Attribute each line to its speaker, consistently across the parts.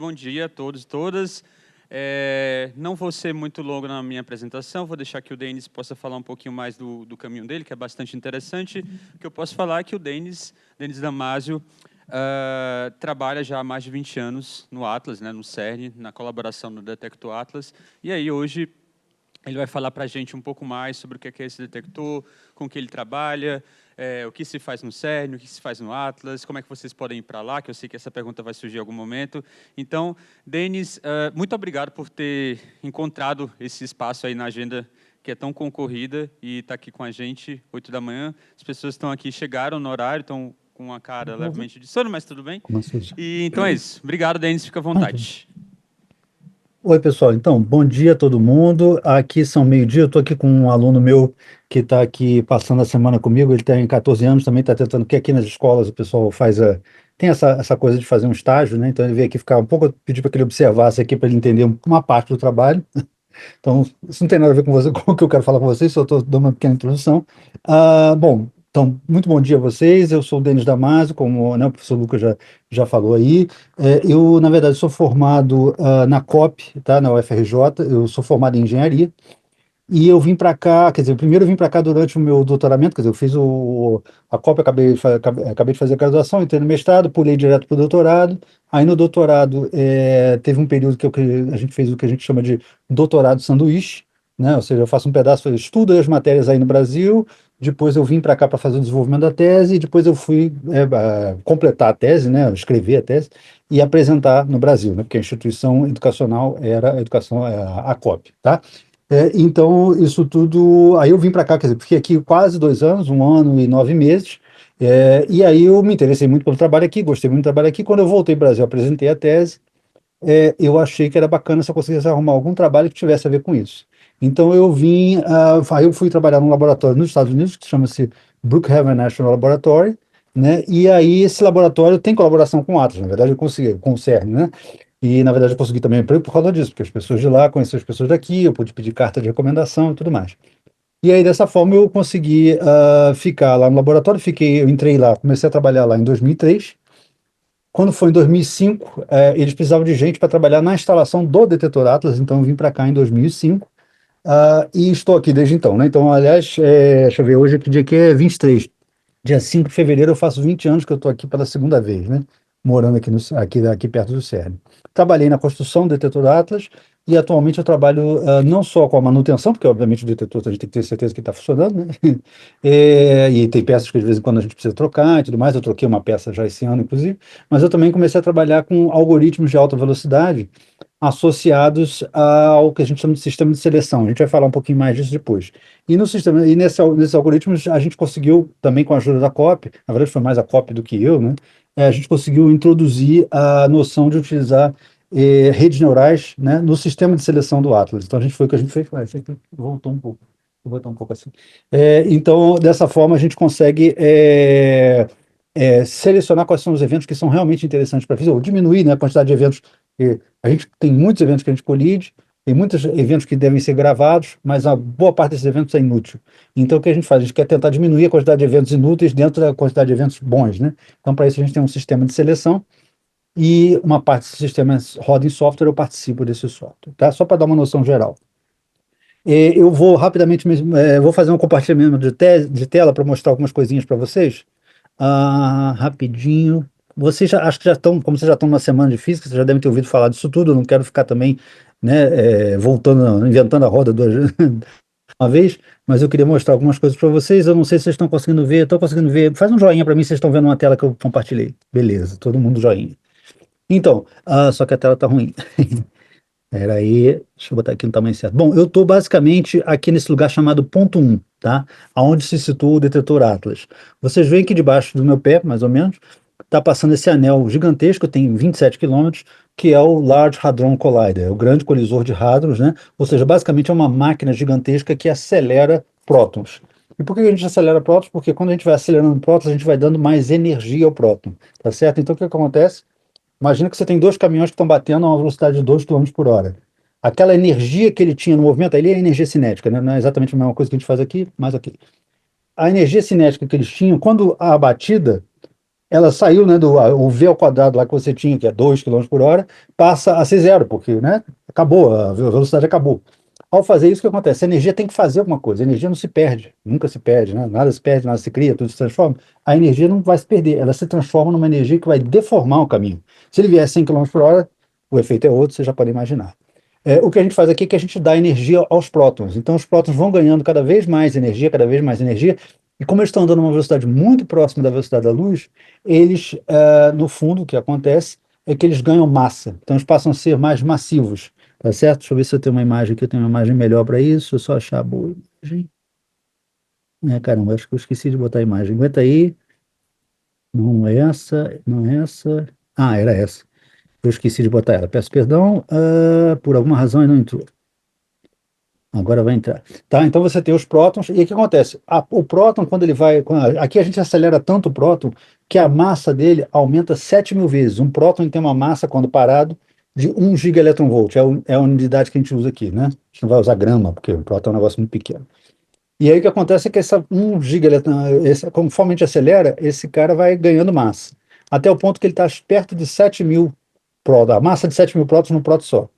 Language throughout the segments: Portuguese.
Speaker 1: Bom dia a todos e todas. Não vou ser muito longo na minha apresentação, vou deixar que o Denis possa falar um pouquinho mais do caminho dele, que é bastante interessante. O que eu posso falar é que o Denis Damasio, trabalha já há mais de 20 anos no Atlas, né, no CERN, na colaboração no Detector Atlas. E aí, hoje, ele vai falar para a gente um pouco mais sobre o que é esse detector, com que ele trabalha, o que se faz no CERN, o que se faz no Atlas, como é que vocês podem ir para lá, que eu sei que essa pergunta vai surgir em algum momento. Então, Denis, muito obrigado por ter encontrado esse espaço aí na agenda que é tão concorrida e está aqui com a gente, 8 da manhã. As pessoas estão aqui, chegaram no horário, estão com uma cara levemente de sono, mas tudo bem. E, então é isso. Obrigado, Denis, fica à vontade.
Speaker 2: Oi, pessoal. Então, bom dia a todo mundo. Aqui são meio-dia. Eu estou aqui com um aluno meu que está aqui passando a semana comigo. Ele tem 14 anos, também está tentando, porque aqui nas escolas o pessoal tem essa coisa de fazer um estágio, né? Então ele veio aqui ficar um pouco, pedir para que ele observasse aqui para ele entender uma parte do trabalho. Então, isso não tem nada a ver com você, com o que eu quero falar com vocês, só estou dando uma pequena introdução. Bom, então, muito bom dia a vocês. Eu sou o Denis Damasio, como, né, o professor Lucas já falou aí. Eu, na verdade, sou formado na COP, tá, na UFRJ. Eu sou formado em engenharia. E eu vim para cá, quer dizer, primeiro eu vim para cá durante o meu doutoramento, quer dizer, eu fiz a COP, acabei de fazer a graduação, entrei no mestrado, pulei direto para o doutorado. Aí no doutorado teve um período a gente fez o que a gente chama de doutorado sanduíche, né? Ou seja, eu faço um pedaço, eu estudo as matérias aí no Brasil, depois eu vim para cá para fazer o desenvolvimento da tese, e depois eu fui completar a tese, né? Escrever a tese e apresentar no Brasil, né? Porque a instituição educacional era a educação, a COP, tá? Então, isso tudo. Aí eu vim para cá, quer dizer, fiquei aqui quase 2 anos, 1 ano e 9 meses. E aí eu me interessei muito pelo trabalho aqui, gostei muito do trabalho aqui. Quando eu voltei para o Brasil, apresentei a tese. Eu achei que era bacana se eu conseguisse arrumar algum trabalho que tivesse a ver com isso. Então eu vim, aí eu fui trabalhar num laboratório nos Estados Unidos, que chama-se Brookhaven National Laboratory, né? E aí esse laboratório tem colaboração com o Atlas, na verdade eu consegui, com o CERN, né? E, na verdade, eu consegui também emprego por causa disso, porque as pessoas de lá conheciam as pessoas daqui, eu pude pedir carta de recomendação e tudo mais. E aí, dessa forma, eu consegui ficar lá no laboratório, eu entrei lá, comecei a trabalhar lá em 2003. Quando foi em 2005, eles precisavam de gente para trabalhar na instalação do detetor Atlas, então eu vim para cá em 2005. E estou aqui desde então, né? Então, aliás, deixa eu ver, hoje que dia que é 23. Dia 5 de fevereiro eu faço 20 anos que eu estou aqui pela segunda vez, né? Morando aqui perto do CERN. Trabalhei na construção do detetor Atlas e atualmente eu trabalho não só com a manutenção, porque obviamente o detetor a gente tem que ter certeza que está funcionando, né? E tem peças que de vez em quando a gente precisa trocar e tudo mais. Eu troquei uma peça já esse ano, inclusive, mas eu também comecei a trabalhar com algoritmos de alta velocidade associados ao que a gente chama de sistema de seleção. A gente vai falar um pouquinho mais disso depois. Nesses algoritmos a gente conseguiu, também com a ajuda da COP, na verdade foi mais a COP do que eu, né? A gente conseguiu introduzir a noção de utilizar redes neurais, né, no sistema de seleção do Atlas. Então a gente foi o que a gente fez. Isso aqui voltou um pouco. Vou botar um pouco assim. Então, dessa forma, a gente consegue selecionar quais são os eventos que são realmente interessantes para a física, ou diminuir, né, a quantidade de eventos. A gente tem muitos eventos que a gente colide, tem muitos eventos que devem ser gravados, mas a boa parte desses eventos é inútil. Então, o que a gente faz? A gente quer tentar diminuir a quantidade de eventos inúteis dentro da quantidade de eventos bons, né? Então, para isso, a gente tem um sistema de seleção e uma parte desse sistema roda em software, eu participo desse software, tá? Só para dar uma noção geral. Eu vou rapidamente, vou fazer um compartilhamento de tela para mostrar algumas coisinhas para vocês. Rapidinho. Acho que já estão, como vocês já estão numa semana de física, vocês já devem ter ouvido falar disso tudo. Eu não quero ficar também, né, voltando, inventando a roda uma vez, mas eu queria mostrar algumas coisas para vocês. Eu não sei se vocês estão conseguindo ver. Estou conseguindo ver. Faz um joinha para mim se vocês estão vendo uma tela que eu compartilhei. Beleza, todo mundo joinha. Então, só que a tela está ruim. Era aí, deixa eu botar aqui no tamanho certo. Bom, eu estou basicamente aqui nesse lugar chamado ponto 1, tá? Aonde se situa o detetor Atlas. Vocês veem que debaixo do meu pé, mais ou menos, está passando esse anel gigantesco, tem 27 quilômetros, que é o Large Hadron Collider, é o grande colisor de hadrons, né? Ou seja, basicamente é uma máquina gigantesca que acelera prótons. E por que a gente acelera prótons? Porque quando a gente vai acelerando prótons, a gente vai dando mais energia ao próton, tá certo? Então o que acontece? Imagina que você tem dois caminhões que estão batendo a uma velocidade de 2 quilômetros por hora. Aquela energia que ele tinha no movimento, ali é energia cinética, né? Não é exatamente a mesma coisa que a gente faz aqui, mas aqui. A energia cinética que eles tinham, quando a batida, ela saiu, né, o V ao quadrado lá que você tinha, que é 2 quilômetros por hora, passa a ser zero, porque, né, acabou, a velocidade acabou. Ao fazer isso, o que acontece? A energia tem que fazer alguma coisa. A energia não se perde, nunca se perde, né? Nada se perde, nada se cria, tudo se transforma. A energia não vai se perder, ela se transforma numa energia que vai deformar o caminho. Se ele vier 100 quilômetros por hora, o efeito é outro, você já pode imaginar. O que a gente faz aqui é que a gente dá energia aos prótons. Então, os prótons vão ganhando cada vez mais energia, e como eles estão andando a uma velocidade muito próxima da velocidade da luz, eles, no fundo, o que acontece é que eles ganham massa. Então, eles passam a ser mais massivos. Tá certo? Deixa eu ver se eu tenho uma imagem aqui. Eu tenho uma imagem melhor para isso. Deixa eu só achar a boa imagem. Caramba, acho que eu esqueci de botar a imagem. Aguenta aí. Não é essa, não é essa. Ah, era essa. Eu esqueci de botar ela. Peço perdão. Por alguma razão ele não entrou. Agora vai entrar. Tá, então você tem os prótons, e o que acontece? O próton, quando ele vai. Aqui a gente acelera tanto o próton que a massa dele aumenta 7.000 vezes. Um próton tem uma massa, quando parado, de 1 gigaelectronvolt. É a unidade que a gente usa aqui, né? A gente não vai usar grama, porque o próton é um negócio muito pequeno. E aí o que acontece é que essa 1 gigaelectron, conforme a gente acelera, esse cara vai ganhando massa. Até o ponto que ele está perto de 7.000 prótons, a massa de 7.000 prótons num próton só.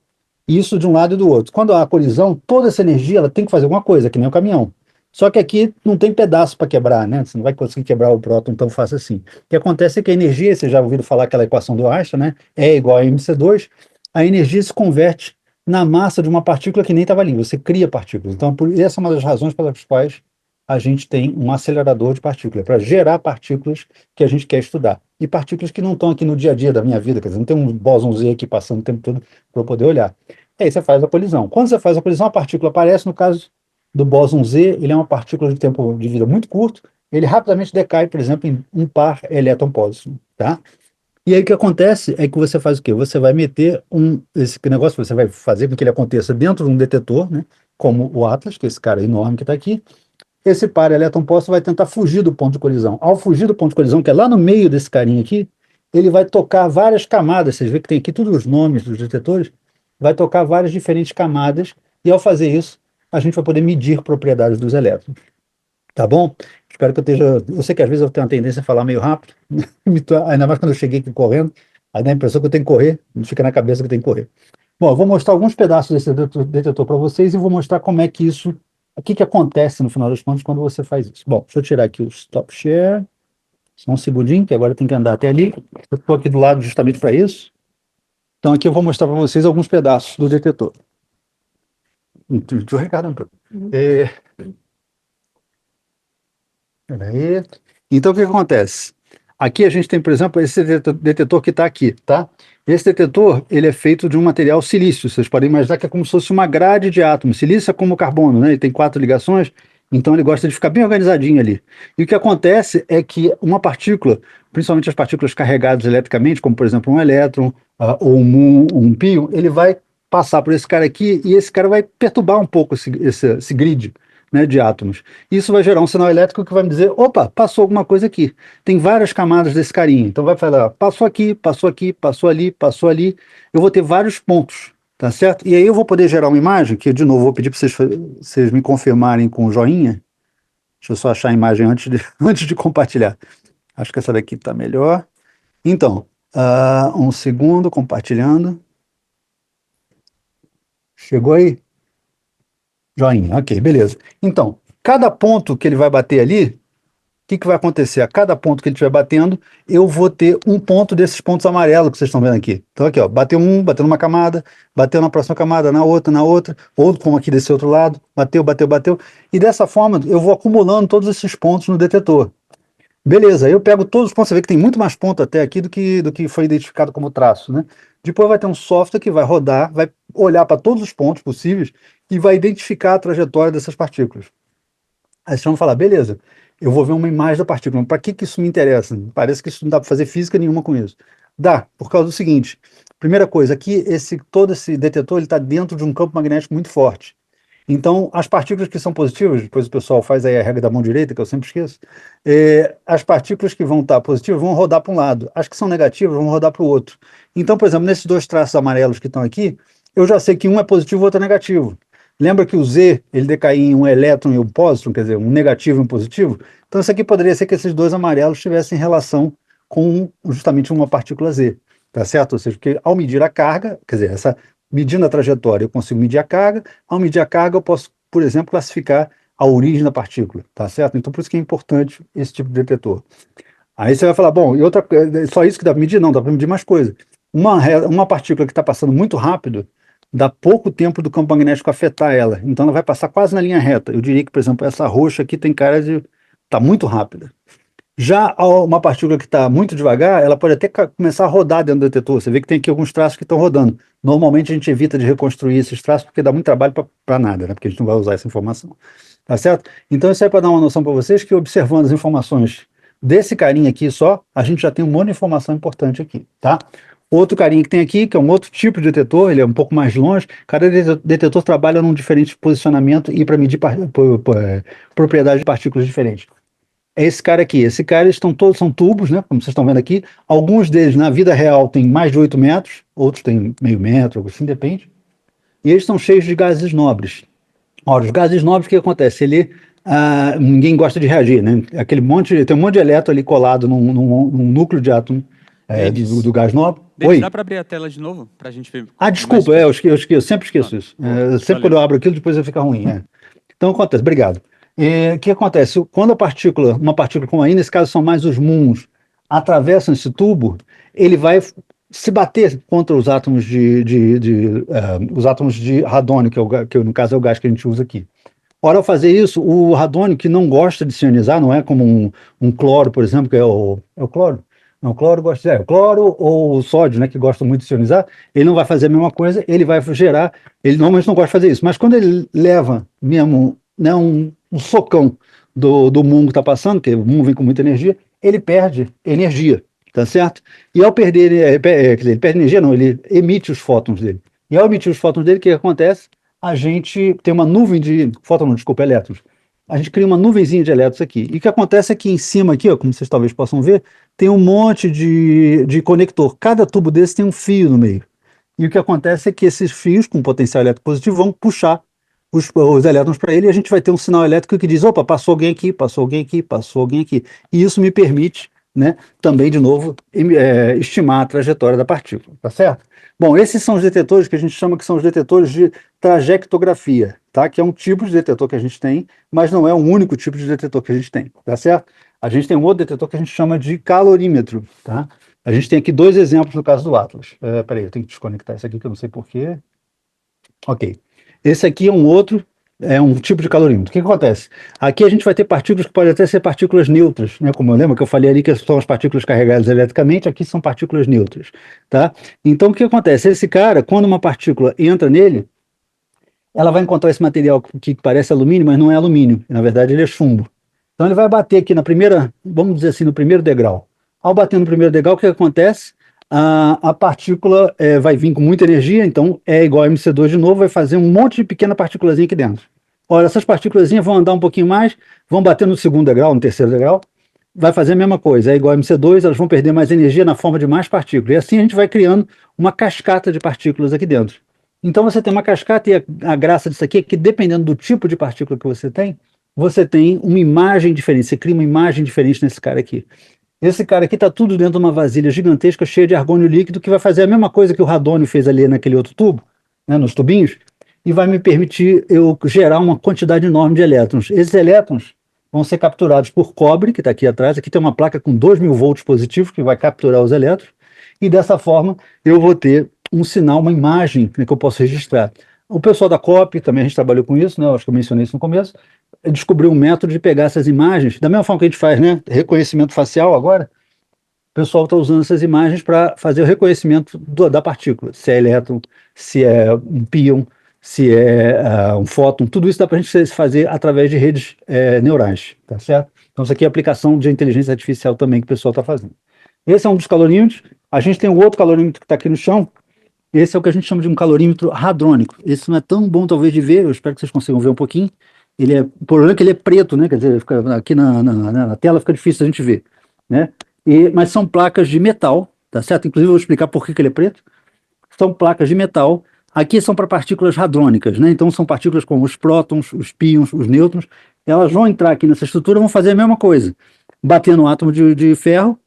Speaker 2: Isso de um lado e do outro. Quando há a colisão, toda essa energia ela tem que fazer alguma coisa, que nem o caminhão. Só que aqui não tem pedaço para quebrar, né? Você não vai conseguir quebrar o próton tão fácil assim. O que acontece é que a energia, você já ouviu falar aquela equação do Einstein, né? É igual a mc2, a energia se converte na massa de uma partícula que nem estava ali. Você cria partículas. Então, essa é uma das razões pelas quais a gente tem um acelerador de partículas, para gerar partículas que a gente quer estudar. E partículas que não estão aqui no dia a dia da minha vida, quer dizer, não tem um bóson Z aqui passando o tempo todo para eu poder olhar. Aí você faz a colisão. Quando você faz a colisão, a partícula aparece. No caso do bóson Z, ele é uma partícula de tempo de vida muito curto, ele rapidamente decai, por exemplo, em um par elétron-pósitron, tá? E aí o que acontece é que você faz o quê? Você vai meter esse negócio, você vai fazer com que ele aconteça dentro de um detetor, né? Como o Atlas, que é esse cara enorme que está aqui. Esse par elétron-pósitron vai tentar fugir do ponto de colisão. Ao fugir do ponto de colisão, que é lá no meio desse carinha aqui, ele vai tocar várias camadas. Vocês veem que tem aqui todos os nomes dos detetores, vai tocar várias diferentes camadas, e ao fazer isso, a gente vai poder medir propriedades dos elétrons. Tá bom? Espero que eu esteja. Eu sei que às vezes eu tenho uma tendência a falar meio rápido, ainda mais quando eu cheguei aqui correndo, aí dá a impressão que eu tenho que correr, não fica na cabeça que eu tenho que correr. Bom, eu vou mostrar alguns pedaços desse detetor para vocês e vou mostrar como é que isso, o que que acontece no final das contas quando você faz isso. Bom, deixa eu tirar aqui o stop share, só um segundinho, que agora tem que andar até ali. Eu estou aqui do lado justamente para isso. Então aqui eu vou mostrar para vocês alguns pedaços do detetor. Deixa eu Ricardo entrou. Peraí. Então, o que acontece? Aqui a gente tem, por exemplo, esse detetor que está aqui, tá? Esse detetor, ele é feito de um material silício. Vocês podem imaginar que é como se fosse uma grade de átomos. Silício é como carbono, né? Ele tem 4 ligações, então ele gosta de ficar bem organizadinho ali. E o que acontece é que uma partícula, principalmente as partículas carregadas eletricamente, como por exemplo um elétron, ou um muon, um pion, ele vai passar por esse cara aqui e esse cara vai perturbar um pouco esse grid, né, de átomos. Isso vai gerar um sinal elétrico que vai me dizer, opa, passou alguma coisa aqui. Tem várias camadas desse carinha. Então vai falar, passou aqui, passou aqui, passou ali, passou ali. Eu vou ter vários pontos, tá certo? E aí eu vou poder gerar uma imagem, que de novo vou pedir para vocês me confirmarem com o joinha. Deixa eu só achar a imagem antes de, antes de compartilhar. Acho que essa daqui está melhor. Então, um segundo, compartilhando. Chegou aí? Joinha, ok, beleza. Então, cada ponto que ele vai bater ali, o que vai acontecer? A cada ponto que ele estiver batendo, eu vou ter um ponto desses pontos amarelos que vocês estão vendo aqui. Então aqui, ó, bateu numa camada, bateu na próxima camada, na outra, ou como aqui desse outro lado, bateu, bateu, bateu. E dessa forma eu vou acumulando todos esses pontos no detetor. Beleza, eu pego todos os pontos, você vê que tem muito mais ponto até aqui do que foi identificado como traço, né? Depois vai ter um software que vai rodar, vai olhar para todos os pontos possíveis e vai identificar a trajetória dessas partículas. Aí vocês vão falar, beleza, eu vou ver uma imagem da partícula, para que isso me interessa? Parece que isso não dá para fazer física nenhuma com isso. Dá, por causa do seguinte, primeira coisa, aqui todo esse detetor está dentro de um campo magnético muito forte. Então, as partículas que são positivas, depois o pessoal faz aí a regra da mão direita, que eu sempre esqueço, as partículas que vão estar positivas vão rodar para um lado, as que são negativas vão rodar para o outro. Então, por exemplo, nesses dois traços amarelos que estão aqui, eu já sei que um é positivo e o outro é negativo. Lembra que o Z, ele decai em um elétron e um pósitron, quer dizer, um negativo e um positivo? Então, isso aqui poderia ser que esses dois amarelos tivessem relação com justamente uma partícula Z, tá certo? Ou seja, porque ao medir a carga, quer dizer, medindo a trajetória, eu consigo medir a carga, ao medir a carga, eu posso, por exemplo, classificar a origem da partícula, tá certo? Então, por isso que é importante esse tipo de detetor. Aí você vai falar, bom, e outra coisa, só isso que dá para medir? Não, dá para medir mais coisa. Uma partícula que está passando muito rápido, dá pouco tempo do campo magnético afetar ela. Então ela vai passar quase na linha reta. Eu diria que, por exemplo, essa roxa aqui tem cara de tá muito rápida. Já uma partícula que está muito devagar, ela pode até começar a rodar dentro do detetor. Você vê que tem aqui alguns traços que estão rodando. Normalmente a gente evita de reconstruir esses traços porque dá muito trabalho para nada, né? Porque a gente não vai usar essa informação. Tá certo? Então isso é para dar uma noção para vocês que observando as informações desse carinha aqui só, a gente já tem um monte de informação importante aqui, tá? Outro carinha que tem aqui, que é um outro tipo de detetor, ele é um pouco mais longe. Cada detetor trabalha num diferente posicionamento e para medir propriedades de partículas diferentes. É esse cara aqui. Esse cara, eles estão todos, são tubos, né? Como vocês estão vendo aqui. Alguns deles, na vida real, têm mais de 8 metros, outros têm meio metro, algo assim, depende. E eles estão cheios de gases nobres. Ora, os gases nobres, o que acontece? Ninguém gosta de reagir, né? Tem um monte de elétron ali colado num núcleo de átomo do gás nobre.
Speaker 1: Denis,
Speaker 2: Oi?
Speaker 1: dá para abrir a tela de novo para a gente ver?
Speaker 2: Desculpa, eu sempre esqueço isso. Sempre quando eu abro aquilo, depois fica ruim. Então acontece, obrigado. O que acontece? Quando uma partícula como aí, nesse caso são mais os muons, atravessam esse tubo, ele vai se bater contra os átomos os átomos de radônio, que no caso é o gás que a gente usa aqui. Ora, ao fazer isso, o radônio, que não gosta de se ionizar, não é como um cloro, por exemplo, que é o cloro? Não, o cloro gosta o cloro ou o sódio, né, que gosta muito de se ionizar, ele não vai fazer a mesma coisa, ele vai gerar, ele normalmente não gosta de fazer isso, mas quando ele leva mesmo, né, um socão do muon que está passando, que o muon vem com muita energia, ele perde energia, tá certo? E ao perder, quer dizer, ele perde energia, não, ele emite os fótons dele. E ao emitir os fótons dele, o que acontece? A gente tem uma nuvem de fótons, não, desculpa, elétrons. A gente cria uma nuvenzinha de elétrons aqui. E o que acontece é que em cima aqui, ó, como vocês talvez possam ver, tem um monte de conector. Cada tubo desse tem um fio no meio. E o que acontece é que esses fios com potencial elétrico positivo vão puxar os elétrons para ele e a gente vai ter um sinal elétrico que diz, opa, passou alguém aqui, passou alguém aqui, passou alguém aqui. E isso me permite, né, também, de novo, estimar a trajetória da partícula, tá certo? Bom, esses são os detetores que a gente chama que são os detetores de trajectografia, tá? Que é um tipo de detetor que a gente tem, mas não é o único tipo de detetor que a gente tem, tá certo? A gente tem um outro detetor que a gente chama de calorímetro, tá? A gente tem aqui dois exemplos no caso do Atlas. Peraí, eu tenho que desconectar isso aqui que eu não sei porquê. Ok. Esse aqui é um tipo de calorímetro. O que acontece? Aqui a gente vai ter partículas que podem até ser partículas neutras, né? Como eu lembro que eu falei ali que são as partículas carregadas eletricamente, aqui são partículas neutras, tá? Então o que acontece? Esse cara, quando uma partícula entra nele, ela vai encontrar esse material que parece alumínio, mas não é alumínio. Na verdade, ele é chumbo. Então ele vai bater aqui vamos dizer assim, no primeiro degrau. Ao bater no primeiro degrau, o que acontece? A partícula vai vir com muita energia, então é igual a MC2 de novo, vai fazer um monte de pequena partículazinha aqui dentro. Olha, essas partículazinhas vão andar um pouquinho mais, vão bater no segundo degrau, no terceiro degrau, vai fazer a mesma coisa, é igual a MC2, elas vão perder mais energia na forma de mais partículas. E assim a gente vai criando uma cascata de partículas aqui dentro. Então você tem uma cascata e a graça disso aqui é que dependendo do tipo de partícula que você tem uma imagem diferente, você cria uma imagem diferente nesse cara aqui. Esse cara aqui está tudo dentro de uma vasilha gigantesca cheia de argônio líquido que vai fazer a mesma coisa que o radônio fez ali naquele outro tubo, né, nos tubinhos, e vai me permitir eu gerar uma quantidade enorme de elétrons. Esses elétrons vão ser capturados por cobre, que está aqui atrás. Aqui tem uma placa com 2.000 volts positivos que vai capturar os elétrons, e dessa forma eu vou ter um sinal, uma imagem, né, que eu posso registrar. O pessoal da COP, também a gente trabalhou com isso, né, eu acho que eu mencionei isso no começo, descobriu um método de pegar essas imagens, da mesma forma que a gente faz, né, reconhecimento facial agora, o pessoal está usando essas imagens para fazer o reconhecimento da partícula, se é elétron, se é um pion, se é um fóton, tudo isso dá para a gente fazer através de redes neurais, tá certo? Então isso aqui é aplicação de inteligência artificial também que o pessoal está fazendo. Esse é um dos calorímetros. A gente tem um outro calorímetro que está aqui no chão. Esse é o que a gente chama de um calorímetro hadrônico. Esse não é tão bom talvez de ver, eu espero que vocês consigam ver um pouquinho. O problema é que ele é preto, né? Quer dizer, aqui na tela fica difícil a gente ver, né? Mas são placas de metal, tá certo? Inclusive eu vou explicar por que ele é preto. São placas de metal. Aqui são para partículas hadrônicas, né? Então são partículas como os prótons, os píons, os nêutrons. Elas vão entrar aqui nessa estrutura e vão fazer a mesma coisa. Bater no átomo de ferro,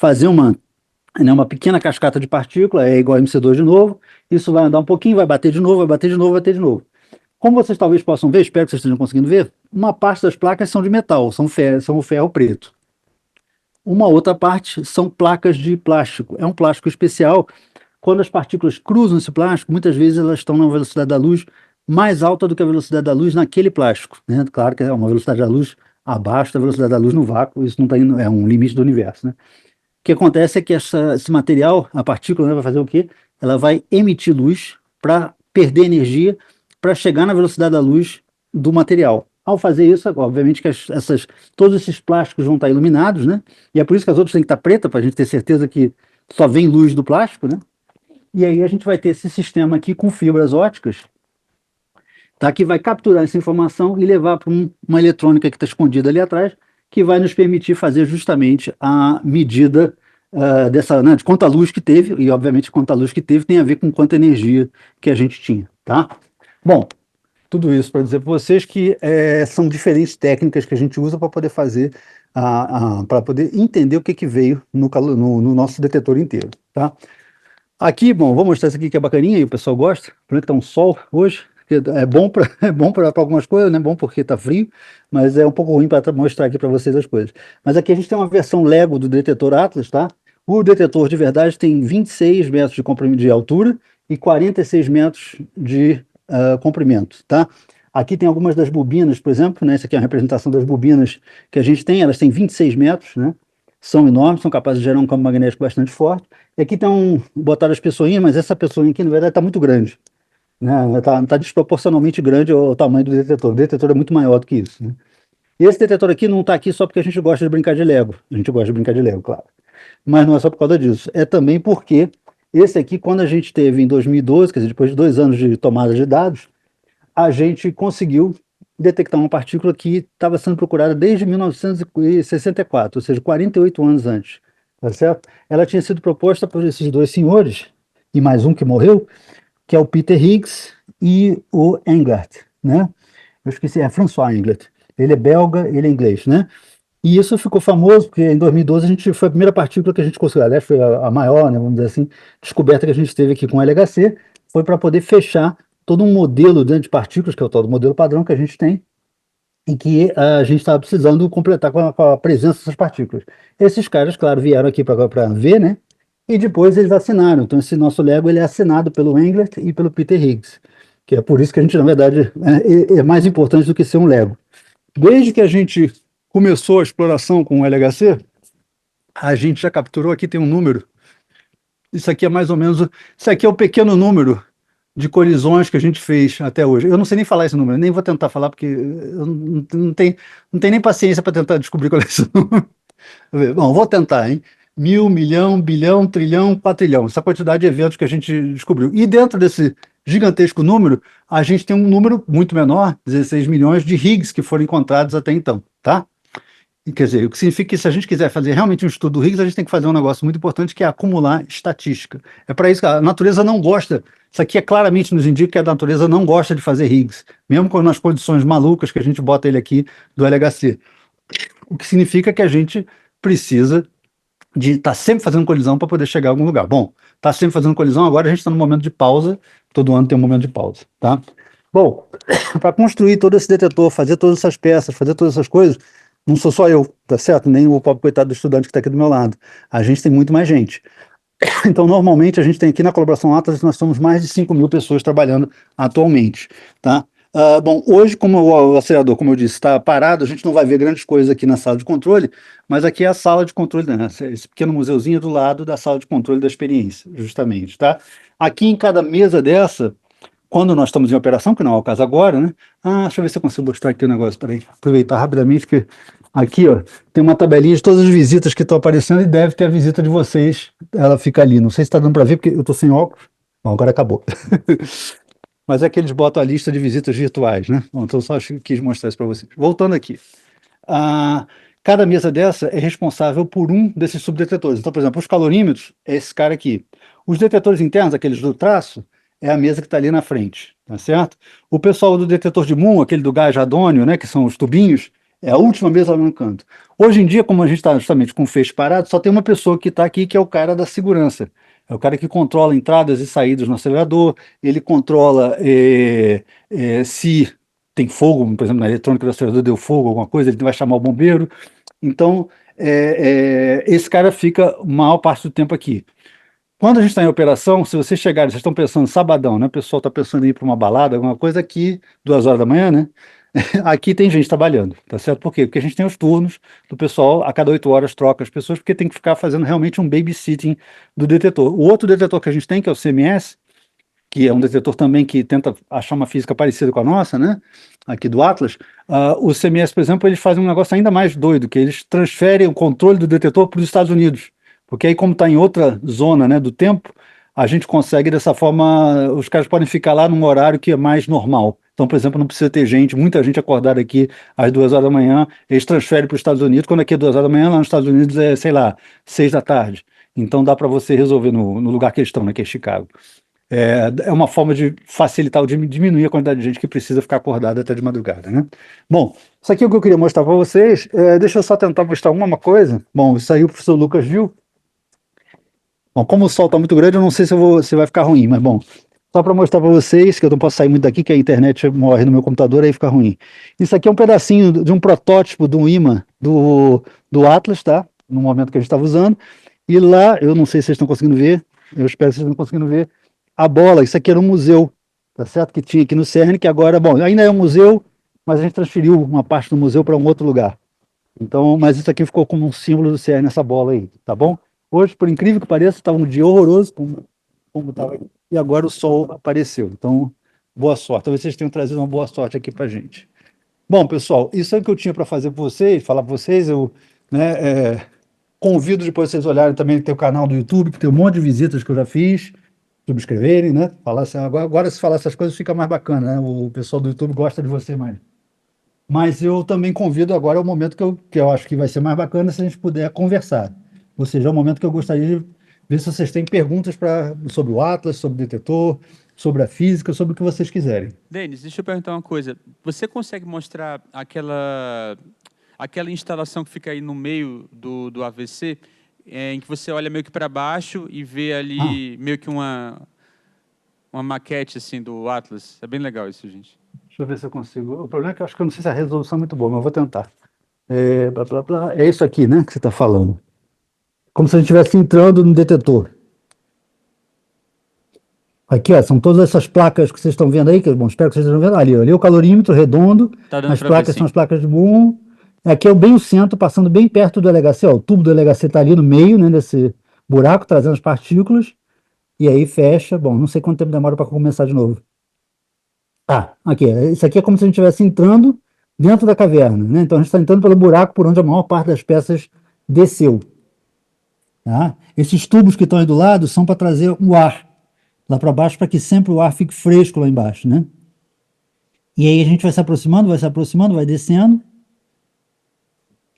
Speaker 2: fazer uma pequena cascata de partícula, é igual a MC2 de novo, isso vai andar um pouquinho, vai bater de novo, vai bater de novo, vai bater de novo. Como vocês talvez possam ver, espero que vocês estejam conseguindo ver, uma parte das placas são de metal, são o ferro preto. Uma outra parte são placas de plástico. É um plástico especial. Quando as partículas cruzam esse plástico, muitas vezes elas estão na velocidade da luz mais alta do que a velocidade da luz naquele plástico, né? Claro que é uma velocidade da luz abaixo da velocidade da luz no vácuo, isso não está indo, é um limite do universo, né? O que acontece é que esse material, a partícula, né, vai fazer o quê? Ela vai emitir luz para perder energia para chegar na velocidade da luz do material. Ao fazer isso, obviamente que todos esses plásticos vão estar iluminados, né? E é por isso que as outras têm que estar pretas, para a gente ter certeza que só vem luz do plástico, né? E aí a gente vai ter esse sistema aqui com fibras óticas, tá? Que vai capturar essa informação e levar para uma eletrônica que está escondida ali atrás, que vai nos permitir fazer justamente a medida né, de quanta luz que teve, e obviamente quanta luz que teve tem a ver com quanta energia que a gente tinha, tá? Bom, tudo isso para dizer para vocês que são diferentes técnicas que a gente usa para poder fazer, para poder entender o que, que veio no nosso detetor inteiro, tá? Aqui, bom, vou mostrar isso aqui que é bacaninha e o pessoal gosta. Por que tá um sol hoje, que é bom para é bom para algumas coisas, né? Bom porque tá frio, mas é um pouco ruim para mostrar aqui para vocês as coisas. Mas aqui a gente tem uma versão Lego do detetor Atlas, tá? O detetor de verdade tem 26 metros de comprimento de altura e 46 metros de comprimento, tá? Aqui tem algumas das bobinas, por exemplo, né? Essa aqui é uma representação das bobinas que a gente tem, elas têm 26 metros, né? São enormes, são capazes de gerar um campo magnético bastante forte. E aqui botaram as pessoinhas, mas essa pessoinha aqui, na verdade, está muito grande, né? Tá desproporcionalmente grande ao tamanho do detetor. O detetor é muito maior do que isso, né? E esse detetor aqui não está aqui só porque a gente gosta de brincar de Lego. A gente gosta de brincar de Lego, claro. Mas não é só por causa disso. É também porque esse aqui, quando a gente teve em 2012, quer dizer, depois de 2 anos de tomada de dados, a gente conseguiu detectar uma partícula que estava sendo procurada desde 1964, ou seja, 48 anos antes, tá certo? Ela tinha sido proposta por esses dois senhores, e mais um que morreu, que é o Peter Higgs e o Englert, né? Eu esqueci, é François Englert. Ele é belga, ele é inglês, né? E isso ficou famoso porque em 2012 foi a primeira partícula que a gente conseguiu, aliás, foi a maior, né, vamos dizer assim, descoberta que a gente teve aqui com o LHC, foi para poder fechar todo um modelo, né, de partículas, que é o tal do modelo padrão que a gente tem, em que a gente estava precisando completar com a presença dessas partículas. Esses caras, claro, vieram aqui para ver, né? E depois eles assinaram. Então, esse nosso Lego ele é assinado pelo Englert e pelo Peter Higgs, que é por isso que a gente, na verdade, é mais importante do que ser um Lego. Desde que a gente começou a exploração com o LHC, a gente já capturou, aqui tem um número, isso aqui é mais ou menos, isso aqui é o pequeno número de colisões que a gente fez até hoje. Eu não sei nem falar esse número, nem vou tentar falar, porque eu não tenho nem paciência para tentar descobrir qual é esse número. Bom, vou tentar, hein? 1.000, milhão, bilhão, trilhão, quatrilhão. Essa quantidade de eventos que a gente descobriu. E dentro desse gigantesco número, a gente tem um número muito menor, 16 milhões de Higgs que foram encontrados até então, tá? E, quer dizer, o que significa que se a gente quiser fazer realmente um estudo do Higgs, a gente tem que fazer um negócio muito importante que é acumular estatística. É para isso que a natureza não gosta. Isso aqui claramente nos indica que a natureza não gosta de fazer Higgs, mesmo nas condições malucas que a gente bota ele aqui do LHC. O que significa que a gente precisa de estar sempre fazendo colisão para poder chegar a algum lugar. Bom, está sempre fazendo colisão, agora a gente está no momento de pausa, todo ano tem um momento de pausa, tá? Bom, para construir todo esse detetor, fazer todas essas peças, fazer todas essas coisas, não sou só eu, tá certo? Nem o pobre coitado do estudante que está aqui do meu lado. A gente tem muito mais gente. Então, normalmente, a gente tem aqui na colaboração Atlas, nós somos mais de 5.000 pessoas trabalhando atualmente, tá? Bom, hoje, como o acelerador, como eu disse, está parado, a gente não vai ver grandes coisas aqui na sala de controle, mas aqui é a sala de controle, né? Esse pequeno museuzinho do lado da sala de controle da experiência, justamente, tá? Aqui em cada mesa dessa, quando nós estamos em operação, que não é o caso agora, né? Deixa eu ver se eu consigo mostrar aqui o negócio, peraí, aproveitar rapidamente que aqui, ó, tem uma tabelinha de todas as visitas que estão aparecendo e deve ter a visita de vocês, ela fica ali. Não sei se está dando para ver, porque eu estou sem óculos. Bom, agora acabou. Mas é que eles botam a lista de visitas virtuais, né? Bom, então só quis mostrar isso para vocês. Voltando aqui. Cada mesa dessa é responsável por um desses subdetetores. Então, por exemplo, os calorímetros é esse cara aqui. Os detetores internos, aqueles do traço, é a mesa que está ali na frente, tá certo? O pessoal do detetor de Moon, aquele do gás radônio, né, que são os tubinhos, É a última mesa lá no canto. Hoje em dia, como a gente está justamente com o feixe parado, só tem uma pessoa que está aqui, que é o cara da segurança. É o cara que controla entradas e saídas no acelerador, ele controla se tem fogo, por exemplo, na eletrônica do acelerador deu fogo, alguma coisa, ele vai chamar o bombeiro. Então, esse cara fica a maior parte do tempo aqui. Quando a gente está em operação, se vocês chegarem, vocês estão pensando sabadão, né? O pessoal está pensando em ir para uma balada, alguma coisa aqui, 2 horas da manhã, né? Aqui tem gente trabalhando, tá certo? Por quê? Porque a gente tem os turnos do pessoal, a cada 8 horas troca as pessoas, porque tem que ficar fazendo realmente um babysitting do detetor. O outro detetor que a gente tem, que é o CMS, que é um detetor também que tenta achar uma física parecida com a nossa, né? Aqui do Atlas, o CMS, por exemplo, eles fazem um negócio ainda mais doido, que eles transferem o controle do detetor para os Estados Unidos. Porque aí, como está em outra zona, né, do tempo, a gente consegue dessa forma, os caras podem ficar lá num horário que é mais normal. Então, por exemplo, não precisa ter gente, muita gente acordada aqui às 2 horas da manhã, eles transferem para os Estados Unidos, quando aqui é 2 horas da manhã, lá nos Estados Unidos é, sei lá, 6 da tarde. Então dá para você resolver no lugar que eles estão, né, que é Chicago. É uma forma de facilitar, de diminuir a quantidade de gente que precisa ficar acordada até de madrugada, né? Bom, isso aqui é o que eu queria mostrar para vocês. Deixa eu só tentar mostrar uma coisa. Bom, isso aí o professor Lucas viu. Bom, como o sol está muito grande, eu não sei se vai ficar ruim, mas bom, só para mostrar para vocês, que eu não posso sair muito daqui, que a internet morre no meu computador, aí fica ruim. Isso aqui é um pedacinho de um protótipo de um imã do Atlas, tá? No momento que a gente estava usando. E lá, eu não sei se vocês estão conseguindo ver, eu espero que vocês estão conseguindo ver, a bola, isso aqui era um museu, tá certo? Que tinha aqui no CERN, que agora, bom, ainda é um museu, mas a gente transferiu uma parte do museu para um outro lugar. Então, mas isso aqui ficou como um símbolo do CERN, essa bola aí, tá bom? Hoje, por incrível que pareça, estava um dia horroroso, como estava aqui, e agora o sol apareceu. Então, boa sorte. Talvez vocês tenham trazido uma boa sorte aqui para gente. Bom, pessoal, isso é o que eu tinha para fazer para vocês, falar para vocês. Eu, né, convido depois vocês olharem também o canal do YouTube, que tem um monte de visitas que eu já fiz, subscreverem, né? Falar assim, agora se falar essas coisas fica mais bacana, né? O pessoal do YouTube gosta de você mais. Mas eu também convido agora o momento que eu acho que vai ser mais bacana se a gente puder conversar. Ou seja, é o momento que eu gostaria de ver se vocês têm perguntas sobre o Atlas, sobre o detetor, sobre a física, sobre o que vocês quiserem.
Speaker 1: Denis, deixa eu perguntar uma coisa. Você consegue mostrar aquela instalação que fica aí no meio do AVC, em que você olha meio que para baixo e vê
Speaker 2: Ah,
Speaker 1: ali meio que uma maquete assim do Atlas? É bem legal isso, gente.
Speaker 2: deixa eu ver se eu consigo. O problema é que eu acho que eu não sei se a resolução é muito boa, mas eu vou tentar. Blá, blá, blá. É isso aqui, né, que você está falando. Como se a gente estivesse entrando no detetor. Aqui, ó, são todas essas placas que vocês estão vendo aí, que, bom, espero que vocês estejam vendo. Ali, ali é o calorímetro redondo,
Speaker 1: Tá dando
Speaker 2: as
Speaker 1: para ver,
Speaker 2: placas são
Speaker 1: sim.
Speaker 2: as placas de boom. Aqui é bem o centro, passando bem perto do LHC, ó, o tubo do LHC está ali no meio, né, desse buraco, trazendo as partículas, e aí fecha. Bom, não sei quanto tempo demora para começar de novo. Ah, aqui, isso aqui é como se a gente estivesse entrando dentro da caverna, né? Então a gente está entrando pelo buraco por onde a maior parte das peças desceu. Tá? Esses tubos que estão aí do lado são para trazer o ar lá para baixo, para que sempre o ar fique fresco lá embaixo, né? E aí a gente vai se aproximando, vai descendo.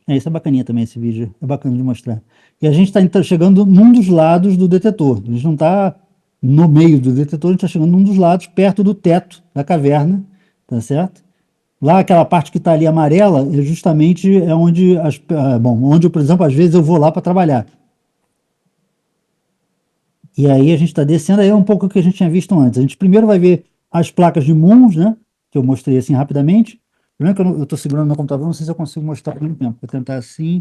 Speaker 2: Isso é bacaninha também, esse vídeo. É bacana de mostrar. E a gente está chegando num dos lados do detetor. A gente não está no meio do detetor, a gente está chegando num dos lados, perto do teto da caverna, tá certo? Lá, aquela parte que está ali amarela, é justamente onde, onde, por exemplo, às vezes eu vou lá para trabalhar. E aí a gente está descendo, aí é um pouco o que a gente tinha visto antes. A gente primeiro vai ver as placas de Mons, né? Que eu mostrei assim rapidamente. Primeiro que eu estou segurando meu computador, não sei se eu consigo mostrar ao mesmo tempo. Vou tentar assim.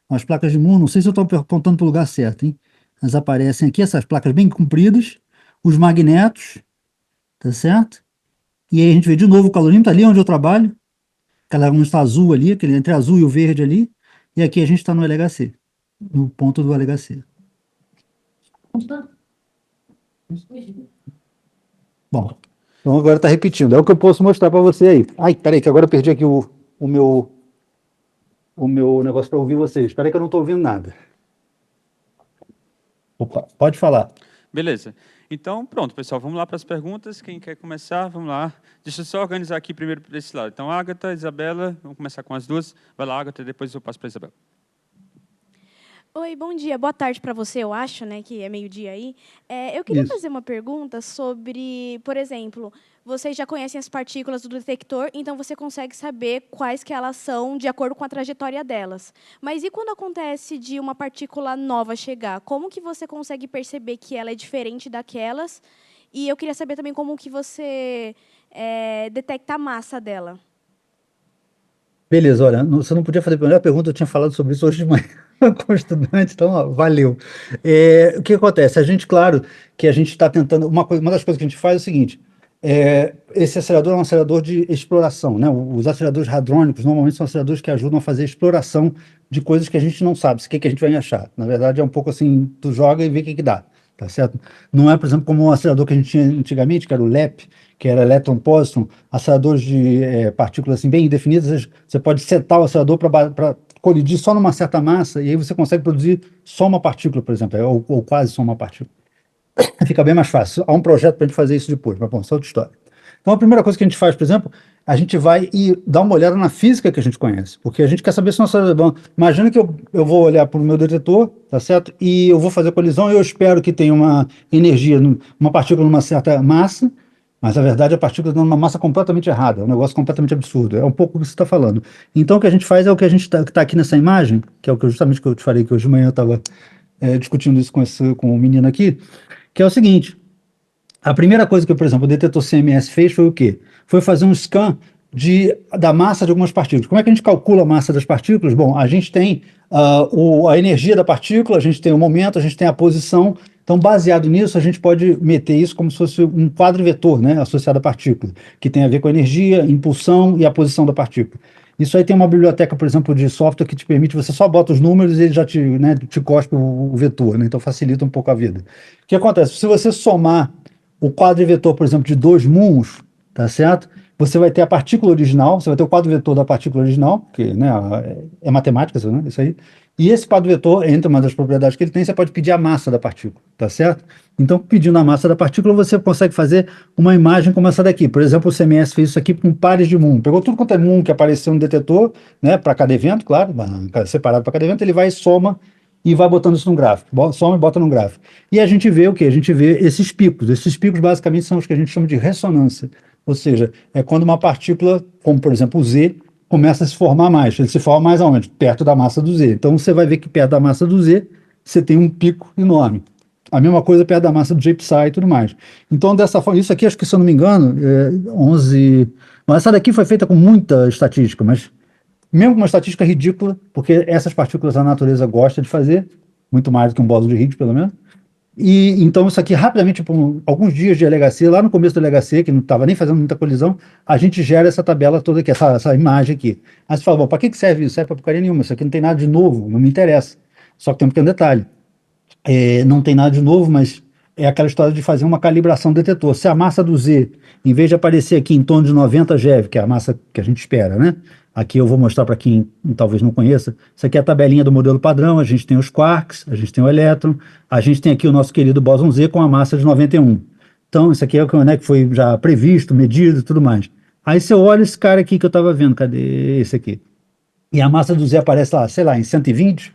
Speaker 2: As placas de Mons, não sei se eu estou apontando para o lugar certo, hein? Elas aparecem aqui, essas placas bem compridas, os magnetos, tá certo? E aí a gente vê de novo o calorímetro ali onde eu trabalho. Aquela onde está azul ali, aquele entre azul e o verde ali. E aqui a gente está no LHC, no ponto do LHC. Bom, então agora está repetindo. É o que eu posso mostrar para você aí. Ai, peraí, que agora eu perdi aqui o meu, o meu negócio para ouvir vocês. Espera aí que eu não estou ouvindo nada. Opa, pode falar.
Speaker 1: Beleza. Então, pronto, pessoal, vamos lá para as perguntas. Quem quer começar, vamos lá. Deixa eu só organizar aqui primeiro para esse lado. Então, Agatha, Isabela, vamos começar com as duas. Vai lá, Agatha, depois eu passo para a Isabela.
Speaker 3: Oi, bom dia. Boa tarde para você, eu acho, né, que é meio-dia aí. Eu queria
Speaker 2: Isso.
Speaker 3: fazer uma pergunta sobre, por exemplo, vocês já conhecem as partículas do detector, então você consegue saber quais que elas são de acordo com a trajetória delas. Mas e quando acontece de uma partícula nova chegar? Como que você consegue perceber que ela é diferente daquelas? E eu queria saber também como que você detecta a massa dela.
Speaker 2: Beleza, olha, você não podia fazer a primeira pergunta, eu tinha falado sobre isso hoje de manhã com o estudante, então, ó, valeu. O que acontece? A gente, claro, que a gente está tentando, uma das coisas que a gente faz é o seguinte, esse acelerador é um acelerador de exploração, né? Os aceleradores hadrônicos normalmente são aceleradores que ajudam a fazer exploração de coisas que a gente não sabe, o que que a gente vai achar. Na verdade, é um pouco assim, tu joga e vê o que que dá, tá certo? Não é, por exemplo, como um acelerador que a gente tinha antigamente, que era o LEP, que era elétron-pósitron, aceleradores de partículas assim, bem indefinidas, você pode setar o acelerador para colidir só numa certa massa, e aí você consegue produzir só uma partícula, por exemplo, ou quase só uma partícula. Fica bem mais fácil. Há um projeto para a gente fazer isso depois, mas bom, isso é outra história. Então, a primeira coisa que a gente faz, por exemplo, a gente vai e dá uma olhada na física que a gente conhece, porque a gente quer saber se nossa. Bom, imagina que eu vou olhar para o meu detetor, tá certo? E eu vou fazer colisão e eu espero que tenha uma energia, uma partícula numa certa massa, mas na verdade a partícula está numa massa completamente errada, é um negócio completamente absurdo. É um pouco o que você está falando. Então, o que a gente faz é o que a gente está aqui nessa imagem, que é o que justamente que eu te falei que hoje de manhã eu estava discutindo isso com o menino aqui, que é o seguinte. A primeira coisa que, por exemplo, o detetor CMS fez foi o quê? Foi fazer um scan da massa de algumas partículas. Como é que a gente calcula a massa das partículas? Bom, a gente tem a energia da partícula, a gente tem o momento, a gente tem a posição. Então, baseado nisso, a gente pode meter isso como se fosse um quadro vetor, né, associado à partícula, que tem a ver com a energia, impulsão e a posição da partícula. Isso aí tem uma biblioteca, por exemplo, de software que te permite, você só bota os números e ele já te cospe o vetor, né? Então facilita um pouco a vida. O que acontece? Se você somar o quadro vetor, por exemplo, de dois muons, tá certo? Você vai ter a partícula original, você vai ter o quadro vetor da partícula original, que né, é matemática, né, isso aí. E esse quadro vetor, entre uma das propriedades que ele tem, você pode pedir a massa da partícula, tá certo? Então, pedindo a massa da partícula, você consegue fazer uma imagem como essa daqui. Por exemplo, o CMS fez isso aqui com pares de muon. Pegou tudo quanto é muon que apareceu no detetor, né, para cada evento, claro, separado para cada evento, ele vai e soma e vai botando isso num gráfico. Soma e bota num gráfico. E a gente vê o quê? A gente vê esses picos. Esses picos basicamente são os que a gente chama de ressonância. Ou seja, é quando uma partícula, como por exemplo o Z, começa a se formar mais. Ele se forma mais aonde? Perto da massa do Z. Então você vai ver que perto da massa do Z você tem um pico enorme. A mesma coisa perto da massa do J-Psi e tudo mais. Então, dessa forma, isso aqui, acho que se eu não me engano, 11. Mas essa daqui foi feita com muita estatística, mas mesmo com uma estatística ridícula, porque essas partículas a natureza gosta de fazer, muito mais do que um bóson de Higgs, pelo menos. E então, isso aqui, rapidamente, por alguns dias de LHC, lá no começo do LHC, que não estava nem fazendo muita colisão, a gente gera essa tabela toda aqui, essa imagem aqui. Aí você fala, bom, para que serve isso? Serve para porcaria nenhuma, isso aqui não tem nada de novo, não me interessa. Só que tem um pequeno detalhe. Não tem nada de novo, mas é aquela história de fazer uma calibração do detetor. Se a massa do Z, em vez de aparecer aqui em torno de 90 GeV, que é a massa que a gente espera, né? Aqui eu vou mostrar para quem talvez não conheça. Isso aqui é a tabelinha do modelo padrão. A gente tem os quarks, a gente tem o elétron, a gente tem aqui o nosso querido bóson Z com a massa de 91. Então, isso aqui é o que, né, que foi já previsto, medido e tudo mais. Aí você olha esse cara aqui que eu estava vendo, cadê esse aqui? E a massa do Z aparece lá, sei lá, em 120. O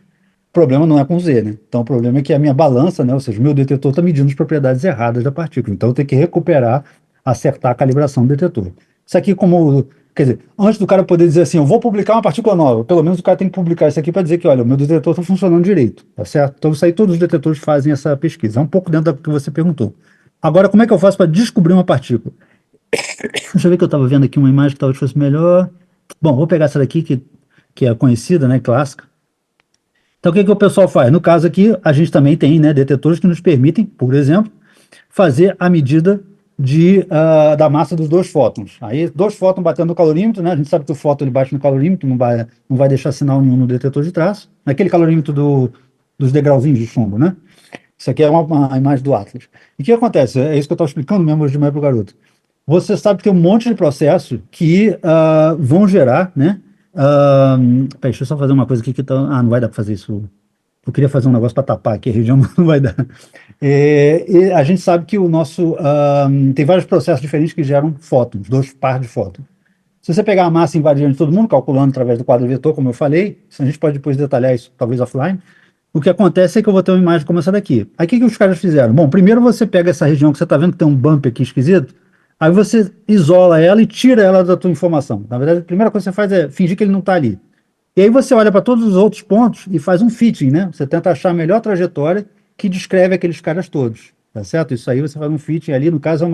Speaker 2: problema não é com Z, né? Então o problema é que a minha balança, né? Ou seja, o meu detetor está medindo as propriedades erradas da partícula. Então eu tenho que recuperar, acertar a calibração do detetor. Isso aqui como, quer dizer, antes do cara poder dizer assim, eu vou publicar uma partícula nova, pelo menos o cara tem que publicar isso aqui para dizer que, olha, o meu detetor está funcionando direito, tá certo? Então isso aí todos os detetores fazem essa pesquisa. É um pouco dentro do que você perguntou. Agora, como é que eu faço para descobrir uma partícula? Deixa eu ver que eu estava vendo aqui uma imagem que talvez fosse melhor. Bom, vou pegar essa daqui que é conhecida, né, clássica. Então, o que que o pessoal faz? No caso aqui, a gente também tem, né, detetores que nos permitem, por exemplo, fazer a medida da massa dos dois fótons. Aí, dois fótons batendo no calorímetro, né? A gente sabe que o fóton ele bate no calorímetro, não vai deixar sinal nenhum no detetor de traço. Naquele calorímetro dos degrauzinhos de chumbo, né? Isso aqui é uma imagem do Atlas. E o que acontece? É isso que eu estava explicando mesmo hoje de manhã para o garoto. Você sabe que tem um monte de processos que vão gerar, né? Peraí, deixa eu só fazer uma coisa aqui que tá. Não vai dar para fazer isso. Eu queria fazer um negócio para tapar aqui a região, mas não vai dar. E a gente sabe que o nosso. Tem vários processos diferentes que geram fótons, dois pares de fótons. Se você pegar a massa invariante de todo mundo, calculando através do quadro vetor, como eu falei, a gente pode depois detalhar isso, talvez offline. o que acontece é que eu vou ter uma imagem como essa daqui. Aí o que que os caras fizeram? Bom, primeiro você pega essa região que você está vendo que tem um bump aqui esquisito, aí você isola ela e tira ela da tua informação. Na verdade, a primeira coisa que você faz é fingir que ele não está ali. E aí você olha para todos os outros pontos e faz um fitting, né? Você tenta achar a melhor trajetória que descreve aqueles caras todos, tá certo? Isso aí você faz um fitting ali, no caso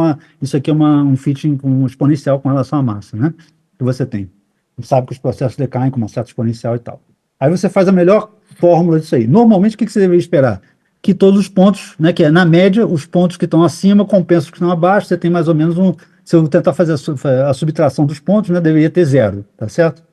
Speaker 2: isso aqui é um fitting com um exponencial com relação à massa, né? Que você tem. Você sabe que os processos decaem com uma certa exponencial e tal. Aí você faz a melhor fórmula disso aí. Normalmente, o que você deveria esperar? Que todos os pontos, né, que é na média, os pontos que estão acima compensam os que estão abaixo, você tem mais ou menos um. Se eu tentar fazer a subtração dos pontos, né, deveria ter zero, tá certo?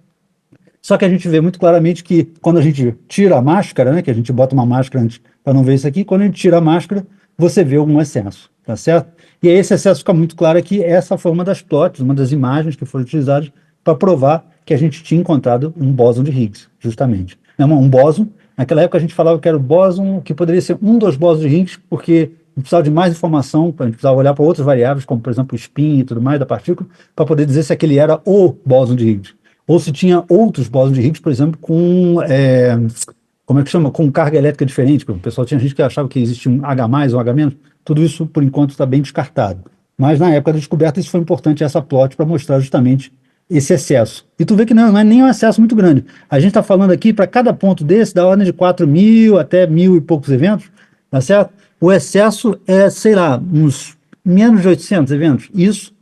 Speaker 2: Só que a gente vê muito claramente que quando a gente tira a máscara, né, que a gente bota uma máscara antes para não ver isso aqui, quando a gente tira a máscara, você vê algum excesso, tá certo? E aí esse excesso fica muito claro aqui, essa foi uma das plots, uma das imagens que foram utilizadas para provar que a gente tinha encontrado um bóson de Higgs, justamente. Um bóson, naquela época a gente falava que era o bóson, que poderia ser um dos bósons de Higgs, porque precisava de mais informação, a gente precisava olhar para outras variáveis, como por exemplo o spin e tudo mais da partícula, para poder dizer se aquele era o bóson de Higgs. Ou se tinha outros bósons de Higgs, por exemplo, como é que chama? Com carga elétrica diferente. O pessoal tinha gente que achava que existia um H+, ou H-. Tudo isso, por enquanto, está bem descartado. Mas na época da descoberta, isso foi importante, essa plot, para mostrar justamente esse excesso. E tu vê que não é nem um excesso muito grande. A gente está falando aqui, para cada ponto desse, da ordem de 4.000 até 1.000 e poucos eventos, tá certo? O excesso é, sei lá, uns menos de 800 eventos. Isso,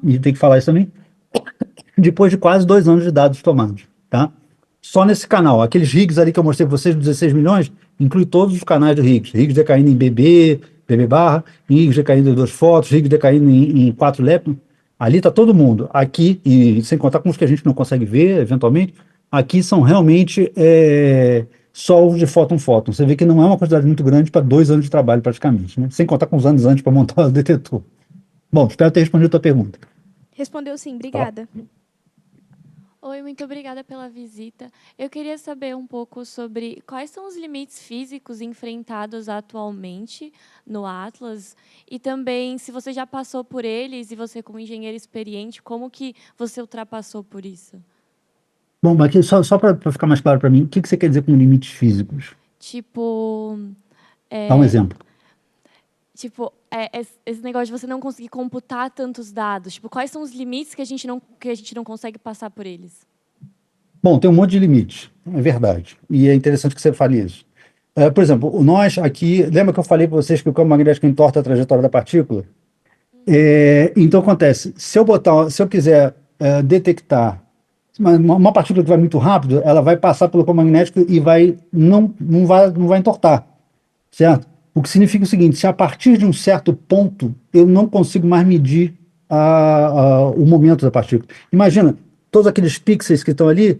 Speaker 2: e tem que falar isso também, depois de quase 2 anos de dados tomados, tá? Só nesse canal, aqueles Higgs ali que eu mostrei para vocês, 16 milhões, inclui todos os canais do Higgs. Higgs decaindo em BB barra, Higgs decaindo em 2 fótons, Higgs decaindo em 4 leptons. Ali está todo mundo. Aqui, e sem contar com os que a gente não consegue ver, eventualmente, aqui são realmente só os de fóton-fóton. Você vê que não é uma quantidade muito grande para 2 anos de trabalho, praticamente, né? Sem contar com os anos antes para montar o detetor. Bom, espero ter respondido a tua pergunta.
Speaker 3: Respondeu sim, obrigada.
Speaker 4: Oi, muito obrigada pela visita. Eu queria saber um pouco sobre quais são os limites físicos enfrentados atualmente no Atlas e também se você já passou por eles e você como engenheiro experiente, como que você ultrapassou por isso?
Speaker 2: Bom, mas aqui, só para ficar mais claro para mim, o que você quer dizer com limites físicos?
Speaker 4: Tipo,
Speaker 2: Dá um exemplo.
Speaker 4: esse negócio de você não conseguir computar tantos dados. Tipo, quais são os limites que a gente não consegue passar por eles?
Speaker 2: Bom, tem um monte de limites, é verdade. E é interessante que você fale isso. Por exemplo, nós aqui, lembra que eu falei para vocês que o campo magnético entorta a trajetória da partícula? Então acontece, se eu quiser detectar uma partícula que vai muito rápido, ela vai passar pelo campo magnético e não vai entortar, certo? O que significa o seguinte: se a partir de um certo ponto eu não consigo mais medir o momento da partícula. Imagina, todos aqueles pixels que estão ali,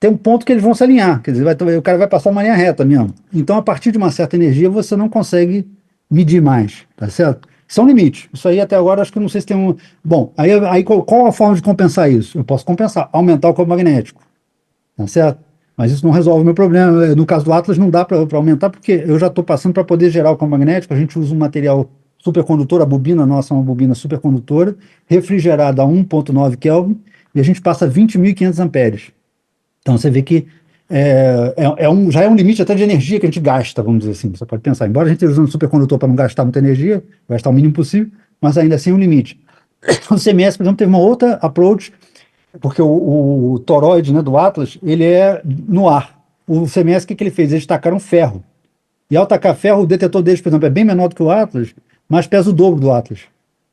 Speaker 2: tem um ponto que eles vão se alinhar, quer dizer, o cara vai passar uma linha reta mesmo. Então, a partir de uma certa energia, você não consegue medir mais, tá certo? Isso é um limite. Isso aí até agora acho que não sei se tem um. Bom, aí qual a forma de compensar isso? Eu posso compensar, aumentar o campo magnético, tá certo? Mas isso não resolve o meu problema. No caso do Atlas, não dá para aumentar, porque eu já estou passando para poder gerar o campo magnético. A gente usa um material supercondutor, a bobina nossa é uma bobina supercondutora, refrigerada a 1,9 Kelvin, e a gente passa 20.500 amperes. Então você vê que já é um limite até de energia que a gente gasta, vamos dizer assim. Você pode pensar, embora a gente esteja usando supercondutor para não gastar muita energia, gastar o mínimo possível, mas ainda assim é um limite. O CMS, por exemplo, teve uma outra approach, porque o toroide, né, do Atlas, ele é no ar. O CMS, o que ele fez? Eles tacaram ferro. E ao tacar ferro, o detetor deles, por exemplo, é bem menor do que o Atlas, mas pesa o dobro do Atlas.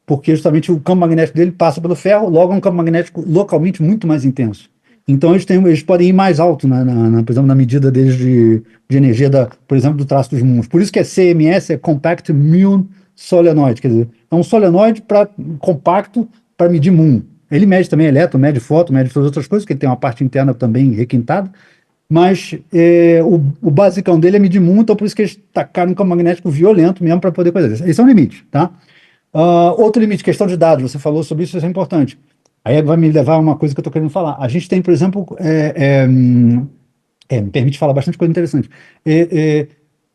Speaker 2: Porque justamente o campo magnético dele passa pelo ferro, logo é um campo magnético localmente muito mais intenso. Então eles podem ir mais alto, por exemplo, na medida deles de energia, por exemplo, do traço dos muons. Por isso que CMS é Compact Muon Solenoid, quer dizer, é um solenoide compacto para medir muon. Ele mede também elétron, mede fóton, mede todas as outras coisas, porque ele tem uma parte interna também requintada, mas o basicão dele é medir muon, então por isso que eles tacaram um campo magnético violento mesmo para poder fazer isso. Esse é um limite, tá? Outro limite, questão de dados, você falou sobre isso é importante. Aí vai me levar a uma coisa que eu estou querendo falar. A gente tem, por exemplo, me permite falar bastante coisa interessante.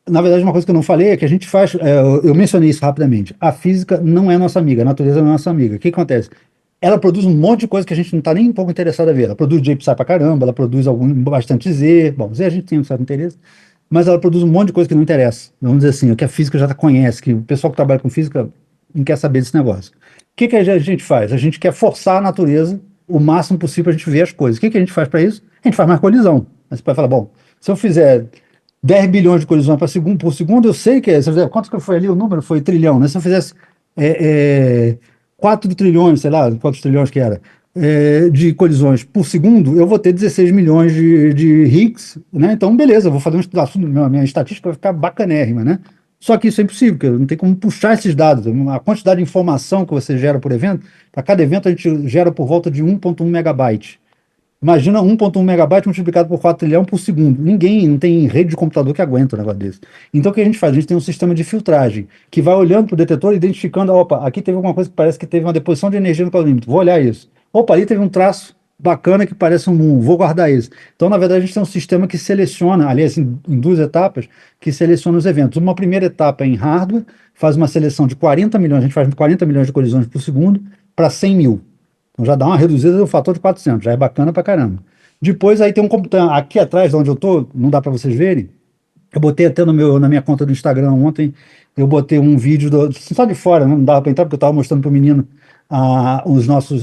Speaker 2: Na verdade, uma coisa que eu não falei é que a gente faz, eu mencionei isso rapidamente, a física não é nossa amiga, a natureza não é nossa amiga. O que acontece? Ela produz um monte de coisa que a gente não está nem um pouco interessado a ver. Ela produz J-psi pra caramba, ela produz bastante Z, bom, Z a gente tem um certo interesse, mas ela produz um monte de coisa que não interessa. Vamos dizer assim, o que a física já conhece, que o pessoal que trabalha com física não quer saber desse negócio. O que que a gente faz? A gente quer forçar a natureza o máximo possível para a gente ver as coisas. O que que a gente faz para isso? A gente faz mais colisão. Aí você pode falar, bom, se eu fizer 10 bilhões de colisões por segundo, eu sei que é. Se eu fizer, quanto que foi ali o número? Foi trilhão, né? Se eu fizesse 4 trilhões, sei lá, quantos trilhões que era, de colisões por segundo, eu vou ter 16 milhões de Higgs, né? Então, beleza, eu vou fazer um estudo, minha estatística vai ficar bacanérrima, né? Só que isso é impossível, porque não tem como puxar esses dados. A quantidade de informação que você gera por evento, para cada evento a gente gera por volta de 1,1 megabyte. Imagina 1,1 megabyte multiplicado por 4 trilhão por segundo. Ninguém, não tem rede de computador que aguenta um negócio desse. Então o que a gente faz? A gente tem um sistema de filtragem que vai olhando para o detetor, identificando, opa, aqui teve alguma coisa que parece que teve uma deposição de energia no calorimetro. Vou olhar isso. Opa, ali teve um traço bacana que parece um muon. Vou guardar isso. Então, na verdade, a gente tem um sistema que seleciona, aliás, em duas etapas, que seleciona os eventos. Uma primeira etapa é em hardware, faz uma seleção de 40 milhões, a gente faz 40 milhões de colisões por segundo para 100 mil. Então já dá uma reduzida do fator de 400, já é bacana pra caramba. Depois aí tem um computador, aqui atrás de onde eu tô, não dá para vocês verem, eu botei até na minha conta do Instagram ontem, eu botei um vídeo, só de fora, né? Não dava para entrar porque eu estava mostrando para o menino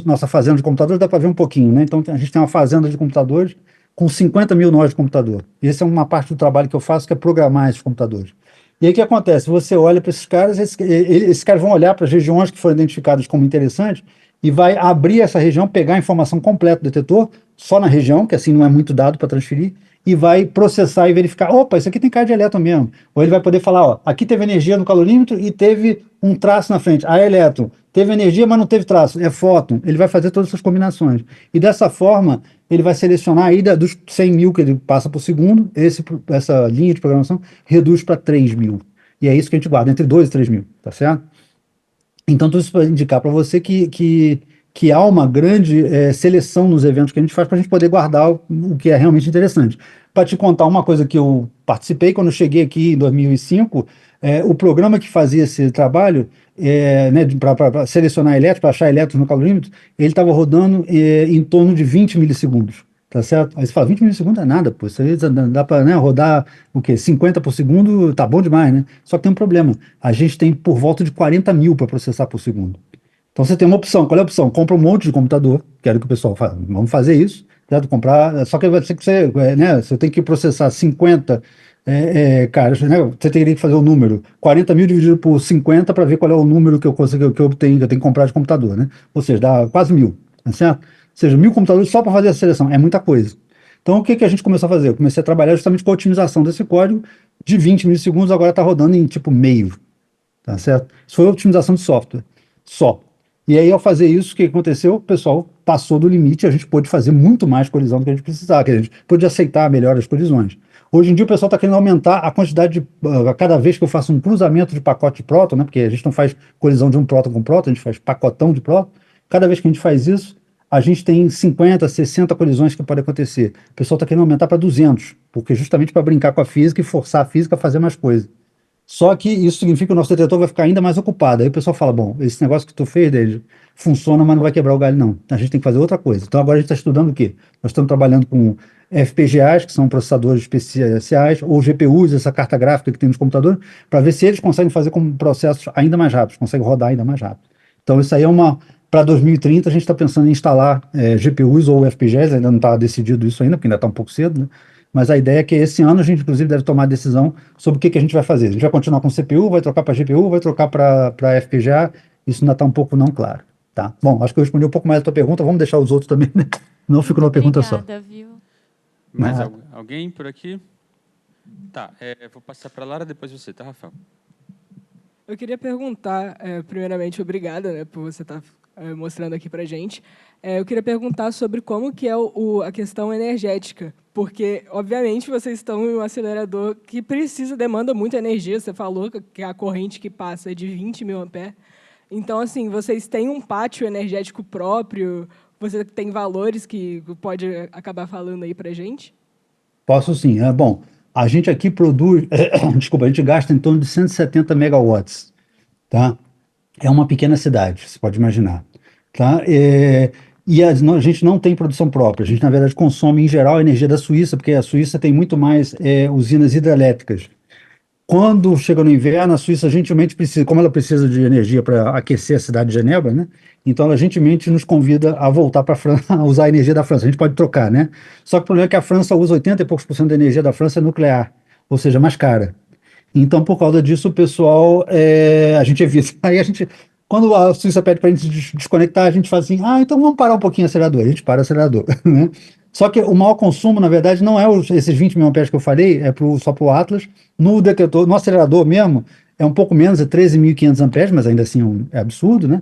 Speaker 2: nossa fazenda de computadores, dá para ver um pouquinho, né? Então a gente tem uma fazenda de computadores com 50 mil nós de computador. E essa é uma parte do trabalho que eu faço, que é programar esses computadores. E aí o que acontece? Você olha para esses caras, esses caras vão olhar para as regiões que foram identificadas como interessantes e vai abrir essa região, pegar a informação completa do detetor, só na região, que assim não é muito dado para transferir, e vai processar e verificar, opa, isso aqui tem carga de elétron mesmo. Ou ele vai poder falar, ó, aqui teve energia no calorímetro e teve um traço na frente. Ah, é elétron. Teve energia, mas não teve traço. É fóton. Ele vai fazer todas essas combinações. E dessa forma, ele vai selecionar aí dos 100 mil que ele passa por segundo, essa linha de programação reduz para 3 mil. E é isso que a gente guarda, entre 2 e 3 mil, tá certo? Então, tudo isso para indicar para você que há uma grande seleção nos eventos que a gente faz para a gente poder guardar o que é realmente interessante. Para te contar uma coisa que eu participei quando eu cheguei aqui em 2005, o programa que fazia esse trabalho, né, para selecionar elétrons, para achar elétrons no calorímetro, ele estava rodando em torno de 20 milissegundos. Tá certo? Aí você fala, 20 milissegundos é nada, pô. Isso aí dá para, né, rodar o quê? 50 por segundo, tá bom demais, né? Só que tem um problema. A gente tem por volta de 40 mil para processar por segundo. Então você tem uma opção. Qual é a opção? Compra um monte de computador, que era o que o pessoal fala. Vamos fazer isso, certo? Comprar. Só que vai ser que você, né, você tem que processar 50 caras, né? Você teria que fazer o número 40 mil dividido por 50 para ver qual é o número que eu consigo, que eu tenho que comprar de computador, né? Ou seja, dá quase 1.000, tá certo? Ou seja, 1.000 computadores só para fazer a seleção. É muita coisa. Então, o que que a gente começou a fazer? Eu comecei a trabalhar justamente com a otimização desse código de 20 milissegundos, agora está rodando em tipo meio, tá certo? Isso foi otimização de software, só. E aí, ao fazer isso, o que aconteceu? O pessoal passou do limite, a gente pôde fazer muito mais colisão do que a gente precisava, que a gente pôde aceitar melhor as colisões. Hoje em dia, o pessoal está querendo aumentar a quantidade a cada vez que eu faço um cruzamento de pacote de próton, né? Porque a gente não faz colisão de um próton com próton, a gente faz pacotão de próton. Cada vez que a gente faz isso, a gente tem 50, 60 colisões que podem acontecer. O pessoal está querendo aumentar para 200, porque justamente para brincar com a física e forçar a física a fazer mais coisas. Só que isso significa que o nosso detetor vai ficar ainda mais ocupado. Aí o pessoal fala, bom, esse negócio que tu fez, David, funciona, mas não vai quebrar o galho, não. A gente tem que fazer outra coisa. Então agora a gente está estudando o quê? Nós estamos trabalhando com FPGAs, que são processadores especiais, ou GPUs, essa carta gráfica que tem nos computadores, para ver se eles conseguem fazer com processos ainda mais rápidos, conseguem rodar ainda mais rápido. Então isso aí é uma... Para 2030 a gente está pensando em instalar GPUs ou FPGAs, ainda não está decidido isso ainda, porque ainda está um pouco cedo, né? Mas a ideia é que esse ano a gente, inclusive, deve tomar a decisão sobre o que a gente vai fazer. A gente vai continuar com CPU, vai trocar para GPU, vai trocar para FPGA. Isso ainda está um pouco não claro. Tá? Bom, acho que eu respondi um pouco mais a tua pergunta. Vamos deixar os outros também, né? Não fico numa pergunta só.
Speaker 4: Obrigada, viu?
Speaker 1: Mais alguém por aqui? Tá, vou passar para a Lara, depois você, tá, Rafael?
Speaker 5: Eu queria perguntar, primeiramente, obrigada, né, por você estar mostrando aqui para a gente. Eu queria perguntar sobre como que é a questão energética, porque, obviamente, vocês estão em um acelerador que demanda muita energia. Você falou que a corrente que passa é de 20 mil amperes. Então, assim, vocês têm um pátio energético próprio? Você tem valores que pode acabar falando aí para a gente?
Speaker 2: Posso sim. Bom, a gente aqui produz... desculpa, a gente gasta em torno de 170 megawatts. Tá? É uma pequena cidade, você pode imaginar. Tá? e a gente não tem produção própria. A gente, na verdade, consome, em geral, a energia da Suíça, porque a Suíça tem muito mais usinas hidrelétricas. Quando chega no inverno, a Suíça gentilmente precisa, como ela precisa de energia para aquecer a cidade de Genebra, né? Então ela gentilmente nos convida a voltar para a França, a usar a energia da França. A gente pode trocar, né? Só que o problema é que a França usa 80 e poucos por cento da energia da França nuclear, ou seja, mais cara. Então, por causa disso, o pessoal, a gente evita. Aí a gente, quando a Suíça pede para a gente desconectar, a gente faz assim, então vamos parar um pouquinho o acelerador. A gente para o acelerador, né? Só que o maior consumo, na verdade, não é esses 20 mil amperes que eu falei, só para o Atlas. No detetor, no acelerador mesmo, é um pouco menos, é 13.500 amperes, mas ainda assim é absurdo, né?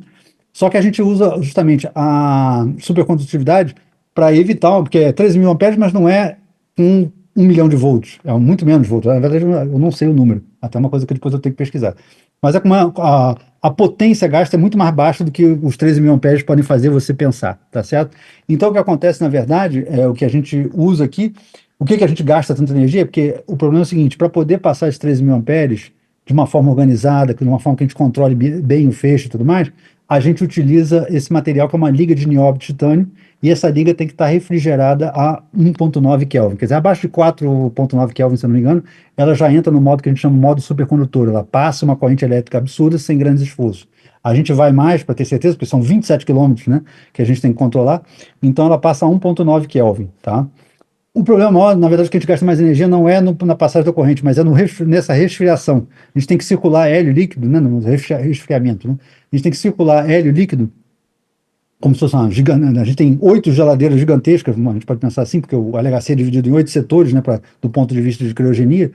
Speaker 2: Só que a gente usa justamente a supercondutividade para evitar, porque é 13 mil amperes, mas não é um milhão de volts, é muito menos volts. Na verdade, eu não sei o número, até uma coisa que depois eu tenho que pesquisar. Mas é como a potência gasta é muito mais baixa do que os 13 mil amperes podem fazer você pensar, tá certo? Então, o que acontece, na verdade, é o que a gente usa aqui. O que a gente gasta tanta energia? Porque o problema é o seguinte: para poder passar esses 13 mil amperes de uma forma organizada, de uma forma que a gente controle bem o feixe e tudo mais, a gente utiliza esse material que é uma liga de nióbio de titânio, e essa liga tem que estar refrigerada a 1,9 Kelvin. Quer dizer, abaixo de 4,9 Kelvin, se eu não me engano, ela já entra no modo que a gente chama de modo supercondutor. Ela passa uma corrente elétrica absurda sem grandes esforços. A gente vai mais para ter certeza, porque são 27 quilômetros, né, que a gente tem que controlar. Então ela passa a 1,9 Kelvin, tá? O problema maior, na verdade, que a gente gasta mais energia não é na passagem da corrente, mas é nessa resfriação. A gente tem que circular hélio líquido, né, no resfriamento, né? A gente tem que circular hélio líquido como se fosse uma gigante. A gente tem 8 geladeiras gigantescas, a gente pode pensar assim, porque o LHC é dividido em 8 setores, né, do ponto de vista de criogenia,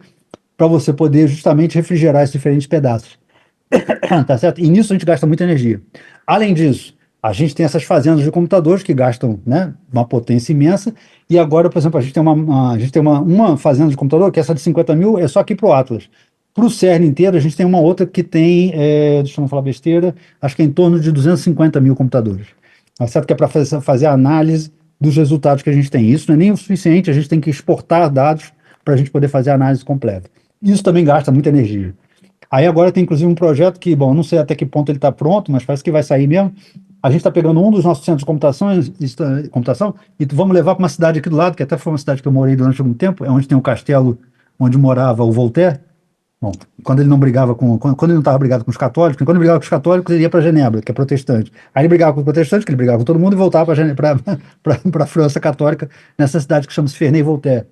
Speaker 2: para você poder justamente refrigerar esses diferentes pedaços. Tá certo? E nisso a gente gasta muita energia. Além disso, a gente tem essas fazendas de computadores que gastam, né, uma potência imensa. E agora, por exemplo, a gente tem uma fazenda de computador, que essa de 50 mil é só aqui para o Atlas. Para o CERN inteiro, a gente tem uma outra que tem, deixa eu não falar besteira, acho que é em torno de 250 mil computadores. Tá certo? Que é para fazer a análise dos resultados que a gente tem. Isso não é nem o suficiente, a gente tem que exportar dados para a gente poder fazer a análise completa. Isso também gasta muita energia. Aí agora tem inclusive um projeto que, bom, não sei até que ponto ele está pronto, mas parece que vai sair mesmo. A gente está pegando um dos nossos centros de computação e vamos levar para uma cidade aqui do lado, que até foi uma cidade que eu morei durante algum tempo, é onde tem um castelo onde morava o Voltaire. Bom, quando ele não estava brigado com os católicos, quando ele brigava com os católicos, ele ia para Genebra, que é protestante. Aí ele brigava com os protestantes, que ele brigava com todo mundo, e voltava para a França católica, nessa cidade que chama-se Ferney-Voltaire.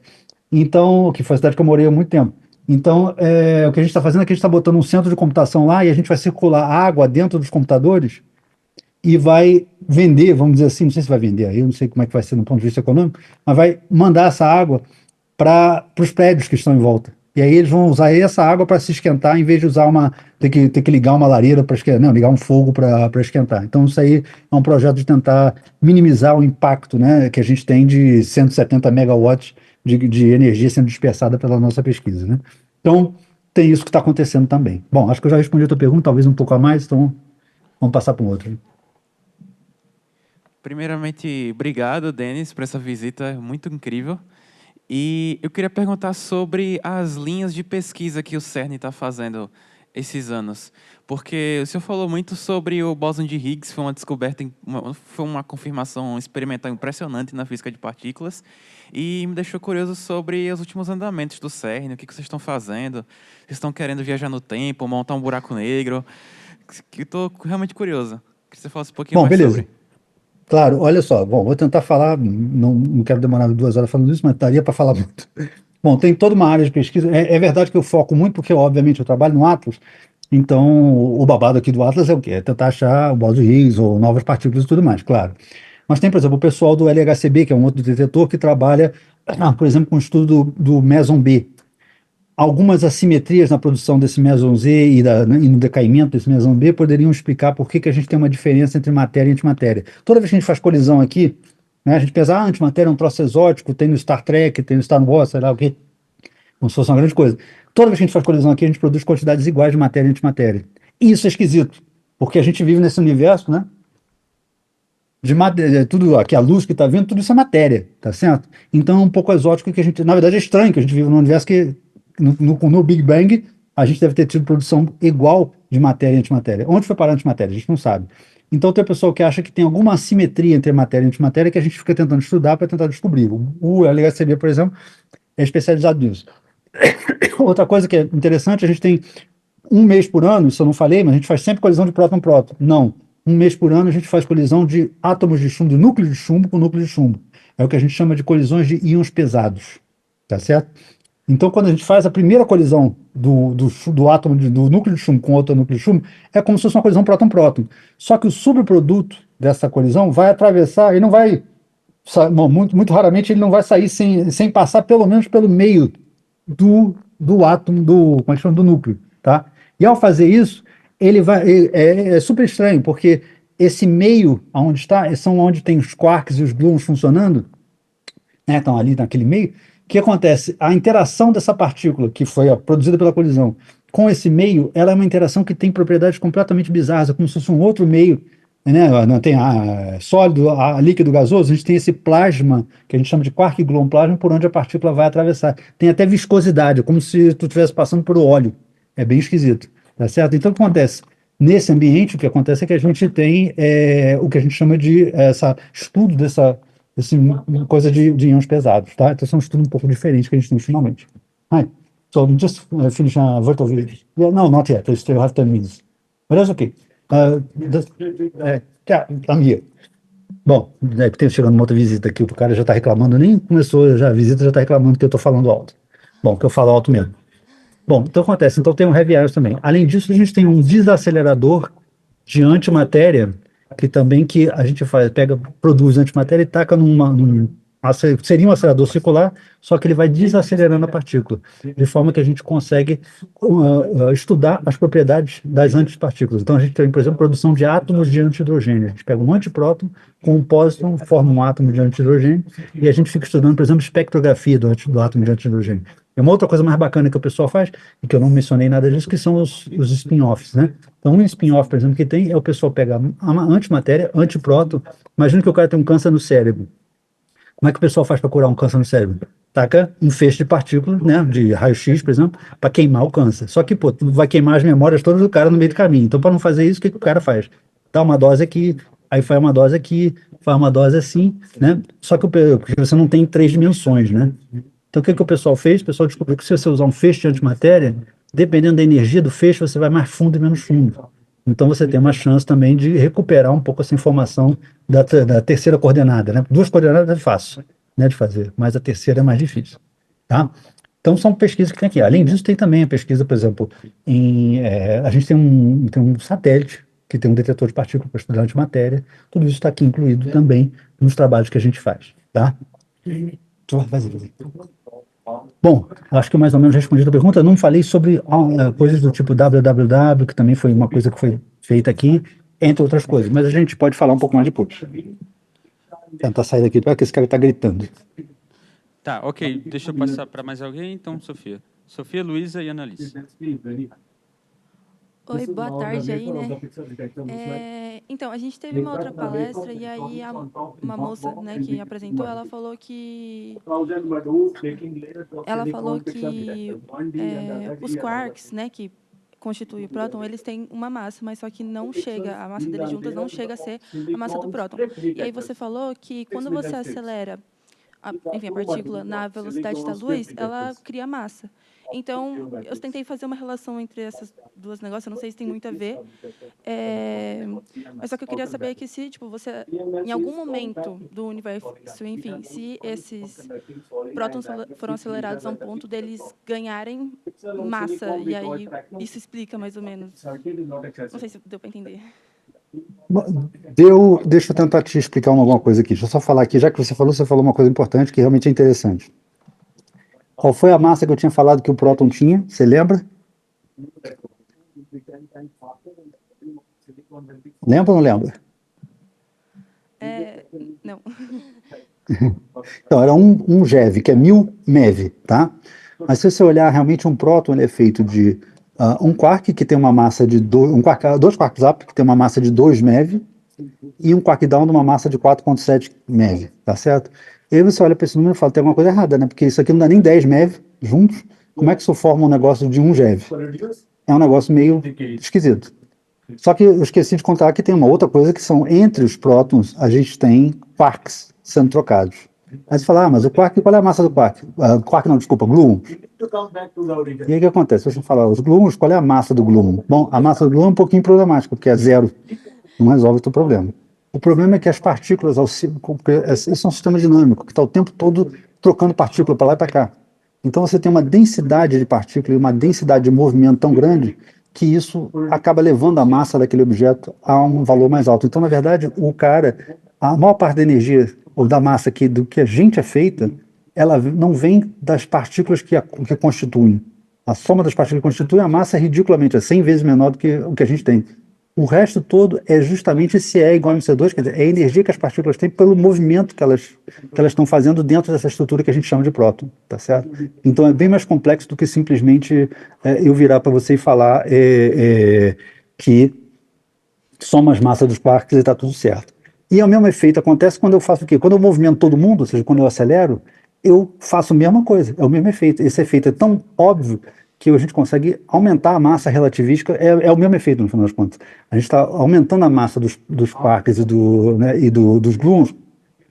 Speaker 2: Então, que foi a cidade que eu morei há muito tempo. Então, o que a gente está fazendo é que a gente está botando um centro de computação lá e a gente vai circular água dentro dos computadores e vai vender, vamos dizer assim, não sei se vai vender aí, eu não sei como é que vai ser no ponto de vista econômico, mas vai mandar essa água para os prédios que estão em volta. E aí eles vão usar essa água para se esquentar, em vez de usar ter que ligar uma lareira para esquentar, não, ligar um fogo para esquentar. Então isso aí é um projeto de tentar minimizar o impacto, né, que a gente tem de 170 megawatts de energia sendo dispersada pela nossa pesquisa, né? Então tem isso que está acontecendo também. Bom, acho que eu já respondi a tua pergunta, talvez um pouco a mais, então vamos passar para um outro.
Speaker 6: Primeiramente, obrigado, Denis, por essa visita muito incrível. E eu queria perguntar sobre as linhas de pesquisa que o CERN está fazendo esses anos. Porque o senhor falou muito sobre o bóson de Higgs, foi uma descoberta, foi uma confirmação experimental impressionante na física de partículas, e me deixou curioso sobre os últimos andamentos do CERN, o que vocês estão fazendo, vocês estão querendo viajar no tempo, montar um buraco negro, que estou realmente curioso. Queria que você falasse um pouquinho mais
Speaker 2: beleza.
Speaker 6: sobre.
Speaker 2: Claro, olha só, bom, vou tentar falar, não quero demorar 2 horas falando isso, mas daria para falar muito. Bom, tem toda uma área de pesquisa, é verdade que eu foco muito, porque obviamente eu trabalho no Atlas, então o babado aqui do Atlas é o quê? É tentar achar o bóson de Higgs ou novas partículas e tudo mais, claro. Mas tem, por exemplo, o pessoal do LHCb, que é um outro detetor que trabalha, por exemplo, com o estudo do meson B. Algumas assimetrias na produção desse meson Z e no decaimento desse meson B poderiam explicar por que a gente tem uma diferença entre matéria e antimatéria. Toda vez que a gente faz colisão aqui, né, a gente pensa, antimatéria é um troço exótico, tem no Star Trek, tem no Star Wars, sei lá o quê, como se fosse uma grande coisa. Toda vez que a gente faz colisão aqui, a gente produz quantidades iguais de matéria e antimatéria. E isso é esquisito, porque a gente vive nesse universo, né, de matéria, tudo aqui, a luz que está vindo, tudo isso é matéria, tá certo? Então é um pouco exótico que a gente, na verdade é estranho que a gente vive num universo que no Big Bang, a gente deve ter tido produção igual de matéria e antimatéria. Onde foi parar a antimatéria? A gente não sabe. Então tem o pessoal que acha que tem alguma assimetria entre matéria e antimatéria que a gente fica tentando estudar para tentar descobrir. O LHCb, por exemplo, é especializado nisso. Outra coisa que é interessante, a gente tem um mês por ano, isso eu não falei, mas a gente faz sempre colisão de próton-próton. Não. Um mês por ano a gente faz colisão de átomos de chumbo, de núcleo de chumbo com núcleo de chumbo. É o que a gente chama de colisões de íons pesados. Tá certo? Então, quando a gente faz a primeira colisão do átomo, do núcleo de chumbo com outro núcleo de chumbo, é como se fosse uma colisão próton-próton. Só que o subproduto dessa colisão vai atravessar e não vai. Muito raramente ele não vai sair sem passar pelo menos pelo meio do átomo, como é que chama? Do núcleo. Tá? E ao fazer isso, ele vai. É super estranho, porque esse meio onde está, são onde tem os quarks e os gluons funcionando, né, estão ali naquele meio. O que acontece? A interação dessa partícula, que foi produzida pela colisão, com esse meio, ela é uma interação que tem propriedades completamente bizarras, como se fosse um outro meio, né? Não tem sólido, líquido, gasoso, a gente tem esse plasma, que a gente chama de quark-gluon plasma, por onde a partícula vai atravessar. Tem até viscosidade, como se tu estivesse passando por óleo. É bem esquisito, tá certo? Então, o que acontece? Nesse ambiente, o que acontece é que a gente tem o que a gente chama de estudo dessa coisa de íons pesados, tá? Então, são um estudo um pouco diferente que a gente tem finalmente. Hi. So, just finish a virtual video. Yeah, no, not yet. I still have 10 minutes. But that's okay. I'm here. Bom, tem chegando uma outra visita aqui, o cara já está reclamando, nem começou já a visita, já está reclamando que eu estou falando alto. Bom, que eu falo alto mesmo. Bom, então acontece, então tem um heavy ions também. Além disso, a gente tem um desacelerador de antimatéria, que a gente produz antimatéria e taca seria um acelerador circular, só que ele vai desacelerando a partícula, de forma que a gente consegue estudar as propriedades das antipartículas. Então a gente tem, por exemplo, produção de átomos de antihidrogênio. A gente pega um antipróton com um pósitron, forma um átomo de antihidrogênio, e a gente fica estudando, por exemplo, espectrografia do átomo de antihidrogênio. É uma outra coisa mais bacana que o pessoal faz, e que eu não mencionei nada disso, que são os spin-offs, né? Então, um spin-off, por exemplo, que tem é o pessoal pegar uma antimatéria, antipróton. Imagina que o cara tem um câncer no cérebro. Como é que o pessoal faz para curar um câncer no cérebro? Taca um feixe de partículas, né, de raio-x, por exemplo, para queimar o câncer. Só que, pô, tu vai queimar as memórias todas do cara no meio do caminho. Então, para não fazer isso, o que o cara faz? Dá uma dose aqui, aí faz uma dose aqui, faz uma dose assim, né? Só que porque você não tem 3 dimensões, né? Então, o que o pessoal fez? O pessoal descobriu que se você usar um feixe de antimatéria, dependendo da energia do feixe, você vai mais fundo e menos fundo. Então, você tem uma chance também de recuperar um pouco essa informação da terceira coordenada, né? 2 coordenadas é fácil, né, de fazer, mas a terceira é mais difícil, tá? Então, são pesquisas que tem aqui. Além disso, tem também a pesquisa, por exemplo, a gente tem um satélite que tem um detetor de partículas para estudar antimatéria. Tudo isso está aqui incluído também nos trabalhos que a gente faz, tá? Fazer. Bom, acho que eu mais ou menos respondi a pergunta. Eu não falei sobre coisas do tipo www, que também foi uma coisa que foi feita aqui, entre outras coisas, mas a gente pode falar um pouco mais depois. Tentar sair daqui, porque esse cara está gritando.
Speaker 1: Tá, ok. Deixa eu passar para mais alguém, então, Sofia. Sofia, Luísa e Annalise.
Speaker 7: Oi, boa tarde aí, né? Então, a gente teve uma outra palestra e aí uma moça, né, que apresentou, ela falou que os quarks, né, que constituem o próton, eles têm uma massa, mas só que não chega, a massa deles juntas não chega a ser a massa do próton. E aí você falou que quando você acelera a partícula na velocidade da luz, ela cria massa. Então, eu tentei fazer uma relação entre esses dois negócios, eu não sei se tem muito a ver, mas só que eu queria saber que se, tipo, você, em algum momento do universo, enfim, se esses prótons foram acelerados a um ponto deles ganharem massa, e aí isso explica mais ou menos. Não sei se deu para entender.
Speaker 2: Deixa eu tentar te explicar alguma coisa aqui. Deixa eu só falar aqui, já que você falou uma coisa importante que realmente é interessante. Qual foi a massa que eu tinha falado que o próton tinha? Você lembra? Lembra ou não lembra?
Speaker 7: Não.
Speaker 2: Então, era um GeV, que é 1000 MeV, tá? Mas se você olhar, realmente um próton ele é feito de um quark, que tem uma massa de 2 quarks up, que tem uma massa de 2 MeV, e um quark down de uma massa de 4,7 MeV, tá certo? E aí você olha para esse número e fala, tem alguma coisa errada, né? Porque isso aqui não dá nem 10 MeV juntos. Como é que isso forma um negócio de 1 GeV? É um negócio meio esquisito. Só que eu esqueci de contar que tem uma outra coisa que são, entre os prótons, a gente tem quarks sendo trocados. Aí você fala, mas o quark, qual é a massa do quark? Quark não, desculpa, gluon. E aí o que acontece? Se você falar os gluons, qual é a massa do gluon? Bom, a massa do gluon é um pouquinho problemática, porque é zero, não resolve o teu problema. O problema é que as partículas, isso é um sistema dinâmico, que está o tempo todo trocando partícula para lá e para cá. Então você tem uma densidade de partículas e uma densidade de movimento tão grande que isso acaba levando a massa daquele objeto a um valor mais alto. Então, na verdade, a maior parte da energia ou da massa do que a gente é feita, ela não vem das partículas que constituem. A soma das partículas que constituem a massa é ridiculamente, é 100 vezes menor do que o que a gente tem. O resto todo é justamente esse E igual a MC2, quer dizer, é a energia que as partículas têm pelo movimento que elas estão fazendo dentro dessa estrutura que a gente chama de próton, tá certo? Então é bem mais complexo do que simplesmente eu virar para você e falar que soma as massas dos quarks e está tudo certo. E o mesmo efeito acontece quando eu faço o quê? Quando eu movimento todo mundo, ou seja, quando eu acelero, eu faço a mesma coisa, é o mesmo efeito. Esse efeito é tão óbvio que a gente consegue aumentar a massa relativística, é o mesmo efeito no final das contas. A gente está aumentando a massa dos quarks dos gluons,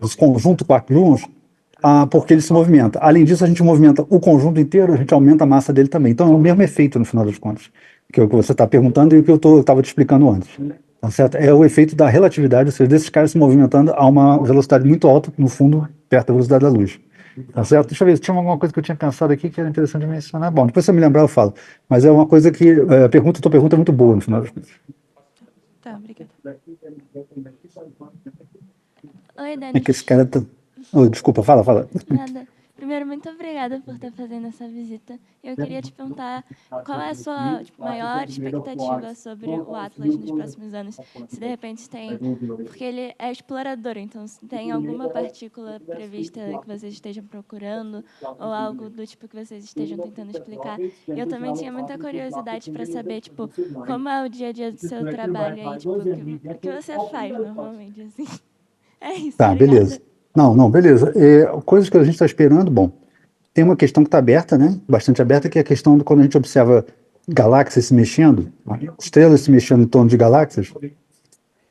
Speaker 2: dos conjuntos quark-gluons, porque ele se movimenta. Além disso, a gente movimenta o conjunto inteiro, a gente aumenta a massa dele também. Então é o mesmo efeito no final das contas, que é o que você está perguntando e o que eu estava te explicando antes. Tá certo? É o efeito da relatividade, ou seja, desses caras se movimentando a uma velocidade muito alta, no fundo, perto da velocidade da luz. Tá certo? Deixa eu ver, tinha alguma coisa que eu tinha pensado aqui que era interessante de mencionar. Bom, depois se eu me lembrar eu falo. Mas é uma coisa que, tua pergunta é muito boa, no final das contas.
Speaker 7: Tá, obrigada.
Speaker 4: Oi, Denis.
Speaker 2: É que esse cara tá... desculpa, fala.
Speaker 4: Nada. Primeiro, muito obrigada por estar fazendo essa visita. Eu queria te perguntar qual é a sua maior expectativa sobre o Atlas nos próximos anos. Se de repente tem... Porque ele é explorador, então se tem alguma partícula prevista que vocês estejam procurando ou algo do tipo que vocês estejam tentando explicar. Eu também tinha muita curiosidade para saber, tipo, como é o dia a dia do seu trabalho aí, tipo, o que você faz normalmente, assim. É isso,
Speaker 2: Tá,
Speaker 4: obrigada.
Speaker 2: beleza. Não, beleza. Coisas que a gente está esperando, bom, tem uma questão que está aberta, né? Bastante aberta, que é a questão de quando a gente observa galáxias se mexendo, estrelas se mexendo em torno de galáxias.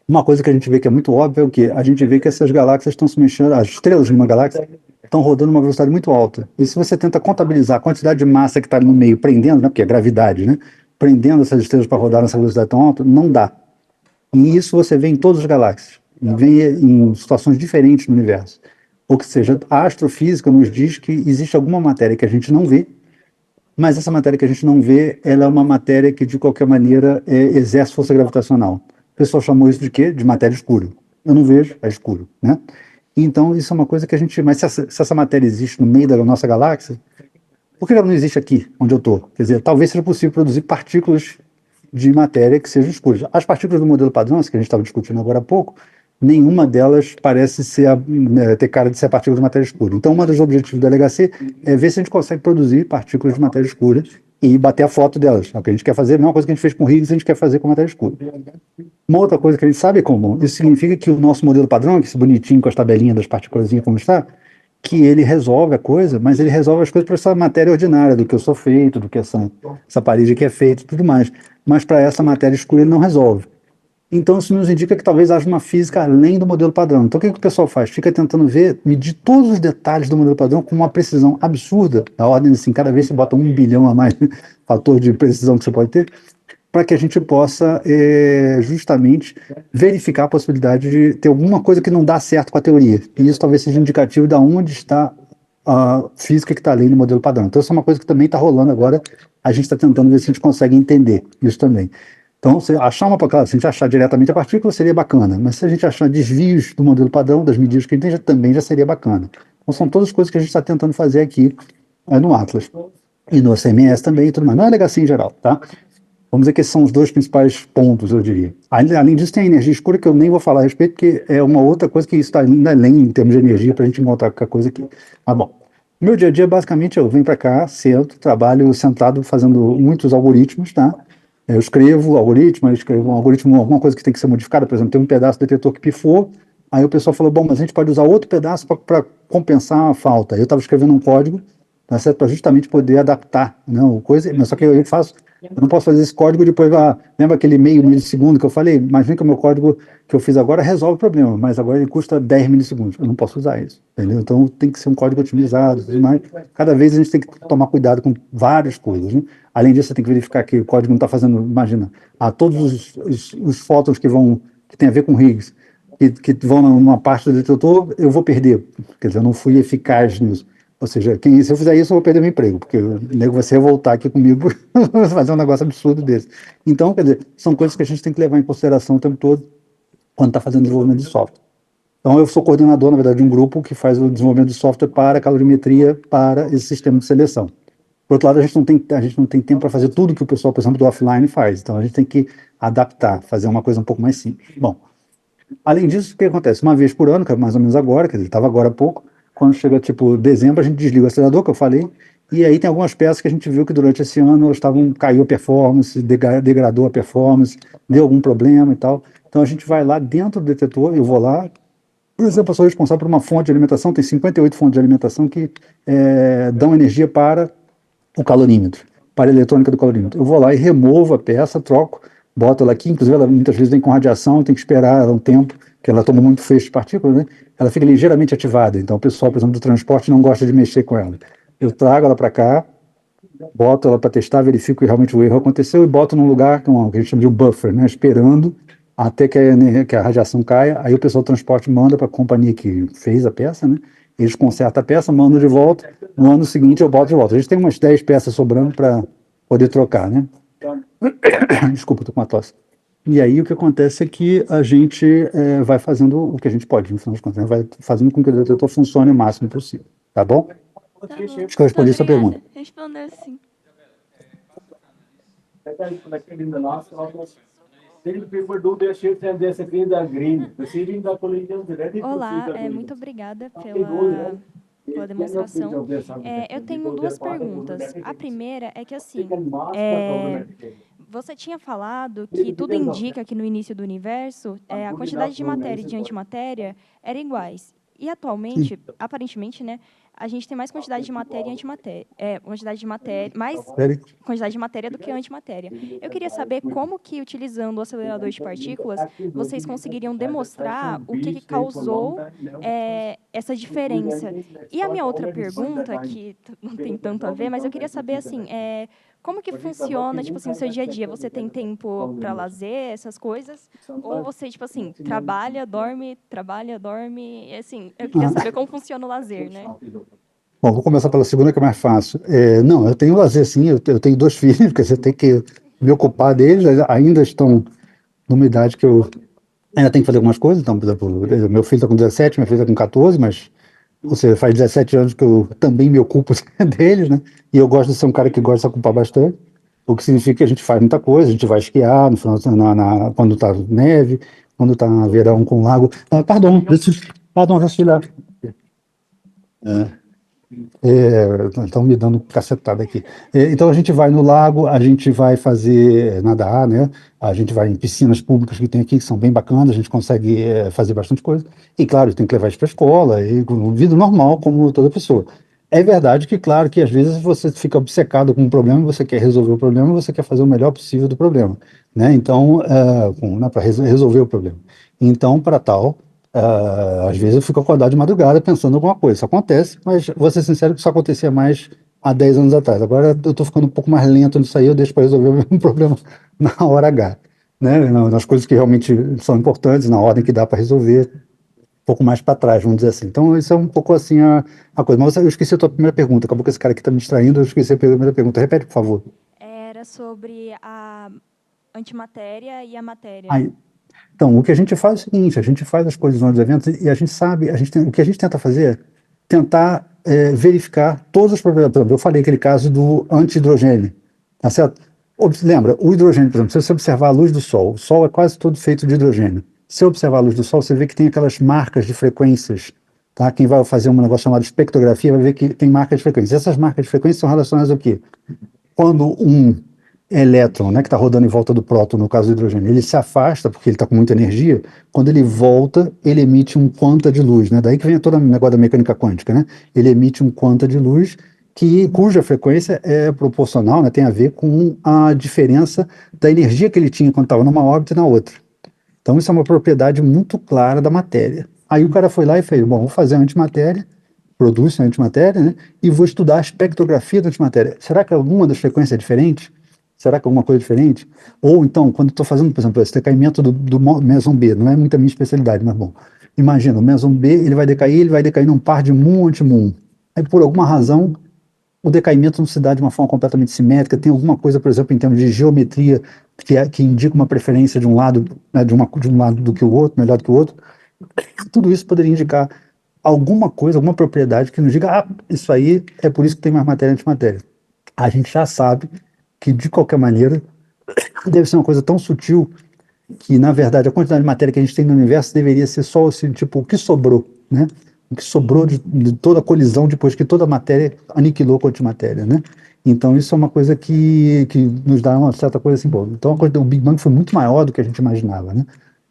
Speaker 2: Uma coisa que a gente vê que é muito óbvia é o quê? A gente vê que essas galáxias estão se mexendo, as estrelas de uma galáxia estão rodando uma velocidade muito alta. E se você tenta contabilizar a quantidade de massa que está no meio prendendo, né? Porque é gravidade, né? Prendendo essas estrelas para rodar nessa velocidade tão alta, não dá. E isso você vê em todas as galáxias, vê em situações diferentes no universo. Ou seja, a astrofísica nos diz que existe alguma matéria que a gente não vê, mas essa matéria que a gente não vê, ela é uma matéria que, de qualquer maneira, exerce força gravitacional. O pessoal chamou isso de quê? De matéria escura. Eu não vejo, é escuro, né? Então, isso é uma coisa que a gente... Mas se essa matéria existe no meio da nossa galáxia, por que ela não existe aqui, onde eu estou? Quer dizer, talvez seja possível produzir partículas de matéria que sejam escuras. As partículas do modelo padrão, que a gente estava discutindo agora há pouco, nenhuma delas parece ter cara de ser partícula de matéria escura. Então, um dos objetivos da LHC é ver se a gente consegue produzir partículas de matéria escura e bater a foto delas. É o que a gente quer fazer, a mesma coisa que a gente fez com Higgs, a gente quer fazer com matéria escura. Uma outra coisa que a gente sabe é como. Isso significa que o nosso modelo padrão, que esse bonitinho com as tabelinhas das partículas como está, que ele resolve a coisa, mas ele resolve as coisas para essa matéria ordinária, do que eu sou feito, do que essa parede aqui é feita e tudo mais. Mas para essa matéria escura ele não resolve. Então isso nos indica que talvez haja uma física além do modelo padrão. Então o que o pessoal faz? Fica tentando medir todos os detalhes do modelo padrão com uma precisão absurda, da ordem assim, cada vez você bota 1 bilhão a mais, fator de precisão que você pode ter, para que a gente possa justamente verificar a possibilidade de ter alguma coisa que não dá certo com a teoria. E isso talvez seja indicativo de onde está a física que está além do modelo padrão. Então isso é uma coisa que também está rolando agora, a gente está tentando ver se a gente consegue entender isso também. Então, se achar claro, se a gente achar diretamente a partícula, seria bacana, mas se a gente achar desvios do modelo padrão, das medidas que a gente tem, também já seria bacana. Então, são todas as coisas que a gente está tentando fazer aqui no Atlas. E no CMS também e tudo mais. Não é legacy em geral, tá? Vamos dizer que esses são os dois principais pontos, eu diria. Além disso, tem a energia escura, que eu nem vou falar a respeito, porque é uma outra coisa que isso está ainda além em termos de energia, para a gente encontrar qualquer coisa aqui. Mas, bom, meu dia a dia, basicamente, eu venho para cá, sento, trabalho sentado, fazendo muitos algoritmos, tá? Eu escrevo um algoritmo, alguma coisa que tem que ser modificada, por exemplo, tem um pedaço do detetor que pifou, aí o pessoal falou, bom, mas a gente pode usar outro pedaço para compensar a falta. Eu estava escrevendo um código, tá certo? Para justamente poder adaptar, né, o coisa, mas só que eu faço Eu não posso fazer esse código e depois, lembra aquele meio milissegundo que eu falei? Imagina que o meu código que eu fiz agora resolve o problema, mas agora ele custa 10 milissegundos. Eu não posso usar isso, entendeu? Então tem que ser um código otimizado, tudo mais. Cada vez a gente tem que tomar cuidado com várias coisas, né? Além disso, você tem que verificar que o código não está fazendo, imagina, todos os fótons que tem a ver com rigs, que vão numa parte do detetor, eu vou perder. Quer dizer, eu não fui eficaz nisso. Ou seja, se eu fizer isso, eu vou perder meu emprego, porque o nego vai se revoltar aqui comigo, fazer um negócio absurdo desse. Então, quer dizer, são coisas que a gente tem que levar em consideração o tempo todo quando está fazendo desenvolvimento de software. Então, eu sou coordenador, na verdade, de um grupo que faz o desenvolvimento de software para calorimetria para esse sistema de seleção. Por outro lado, a gente não tem tempo para fazer tudo que o pessoal, por exemplo, do offline faz. Então, a gente tem que adaptar, fazer uma coisa um pouco mais simples. Bom, além disso, o que acontece? Uma vez por ano, que é mais ou menos agora, quer dizer, estava agora há pouco, quando chega tipo dezembro, a gente desliga o acelerador, que eu falei, e aí tem algumas peças que a gente viu que durante esse ano elas caiu a performance, degradou a performance, deu algum problema e tal. Então a gente vai lá dentro do detetor, eu vou lá, por exemplo, eu sou responsável por uma fonte de alimentação, tem 58 fontes de alimentação que dão energia para o calorímetro, para a eletrônica do calorímetro. Eu vou lá e removo a peça, troco, boto ela aqui, inclusive ela muitas vezes vem com radiação, tem que esperar ela um tempo, que ela toma muito feixe de partículas, né? Ela fica ligeiramente ativada, então o pessoal, por exemplo, do transporte não gosta de mexer com ela. Eu trago ela para cá, boto ela para testar, verifico que realmente o erro aconteceu e boto num lugar que a gente chama de buffer, né? Esperando até que a radiação caia, aí o pessoal do transporte manda para a companhia que fez a peça, né? Eles consertam a peça, mandam de volta, no ano seguinte eu boto de volta. A gente tem umas 10 peças sobrando para poder trocar, né? Desculpa, estou com uma tosse. E aí o que acontece é que a gente vai fazendo o que a gente pode, no final das contas, né? Vai fazendo com que o detetor funcione o máximo possível, tá bom?
Speaker 4: Tá bom.
Speaker 2: Acho que eu respondi essa pergunta.
Speaker 4: Respondeu sim.
Speaker 3: Olá, muito obrigada pela demonstração. Eu tenho duas perguntas. A primeira é que, assim, você tinha falado que tudo indica que no início do universo a quantidade de matéria e de antimatéria eram iguais. E atualmente, aparentemente, né, a gente tem mais quantidade de matéria e antimatéria, mais quantidade de matéria do que antimatéria. Eu queria saber como que, utilizando o acelerador de partículas, vocês conseguiriam demonstrar o que causou essa diferença. E a minha outra pergunta, que não tem tanto a ver, mas eu queria saber, assim, como que funciona, tipo assim, o seu dia a dia? Você tem tempo para lazer, essas coisas? Ou você, tipo assim, trabalha, dorme, e, assim, eu queria saber como funciona o lazer, né?
Speaker 2: Bom, vou começar pela segunda, que é mais fácil. Não, eu tenho lazer, sim, eu tenho 2 filhos, porque você tem que me ocupar deles, ainda estão numa idade que eu ainda tenho que fazer algumas coisas. Então, por exemplo, meu filho está com 17, minha filha está com 14, mas você faz 17 anos que eu também me ocupo deles, né? E eu gosto de ser um cara que gosta de se ocupar bastante, o que significa que a gente faz muita coisa, a gente vai esquiar no final, quando está neve, quando está verão com lago. Pardon, já fui lá. Estão me dando cacetada aqui. Então a gente vai no lago, a gente vai fazer nadar, né? A gente vai em piscinas públicas que tem aqui, que são bem bacanas, a gente consegue fazer bastante coisa. E claro, tem que levar eles para a escola, e vida normal, como toda pessoa. É verdade que, claro, que às vezes você fica obcecado com um problema, você quer resolver o problema, você quer fazer o melhor possível do problema, né? Então, para resolver o problema. Então, para tal, às vezes eu fico acordado de madrugada pensando em alguma coisa. Isso acontece, mas vou ser sincero que isso acontecia mais há 10 anos atrás. Agora eu estou ficando um pouco mais lento nisso aí, eu deixo para resolver o mesmo problema na hora H, né? Nas coisas que realmente são importantes, na ordem que dá para resolver, um pouco mais para trás, vamos dizer assim. Então, isso é um pouco assim a coisa. Mas eu esqueci a tua primeira pergunta, acabou que esse cara aqui está me distraindo, eu esqueci a primeira pergunta. Repete, por favor.
Speaker 3: Era sobre a antimatéria e a matéria.
Speaker 2: Então, o que a gente faz é o seguinte, a gente faz as coisas nos eventos e a gente sabe, o que a gente tenta fazer é tentar verificar todos os problemas. Por exemplo, eu falei aquele caso do anti-hidrogênio, tá certo? Lembra, o hidrogênio, por exemplo, se você observar a luz do Sol, o Sol é quase todo feito de hidrogênio. Se você observar a luz do Sol, você vê que tem aquelas marcas de frequências, tá? Quem vai fazer um negócio chamado espectrografia vai ver que tem marcas de frequência. Essas marcas de frequência são relacionadas ao quê? Quando um elétron, né, que está rodando em volta do próton, no caso do hidrogênio, ele se afasta porque ele está com muita energia, quando ele volta, ele emite um quanta de luz, né? Daí que vem todo o negócio da mecânica quântica, né? Ele emite um quanta de luz cuja frequência é proporcional, né, tem a ver com a diferença da energia que ele tinha quando estava numa órbita e na outra. Então, isso é uma propriedade muito clara da matéria. Aí o cara foi lá e fez, bom, vou fazer a antimatéria, produz a antimatéria, né, e vou estudar a espectrografia da antimatéria. Será que alguma das frequências é diferente? Será que alguma coisa é diferente? Ou então, quando estou fazendo, por exemplo, esse decaimento do meson B, não é muito a minha especialidade, mas bom, imagina, o meson B, ele vai decair num par de muon anti-muon. Aí, por alguma razão, o decaimento não se dá de uma forma completamente simétrica, tem alguma coisa, por exemplo, em termos de geometria, que indica uma preferência de um lado, né, de um lado do que o outro, melhor do que o outro. Tudo isso poderia indicar alguma coisa, alguma propriedade que nos diga, isso aí é por isso que tem mais matéria e antimatéria. A gente já sabe que, de qualquer maneira, deve ser uma coisa tão sutil que, na verdade, a quantidade de matéria que a gente tem no universo deveria ser só assim, tipo, o que sobrou, né? O que sobrou de toda a colisão depois que toda a matéria aniquilou com a antimatéria, né? Então, isso é uma coisa que nos dá uma certa coisa assim, bom, então o Big Bang foi muito maior do que a gente imaginava, né?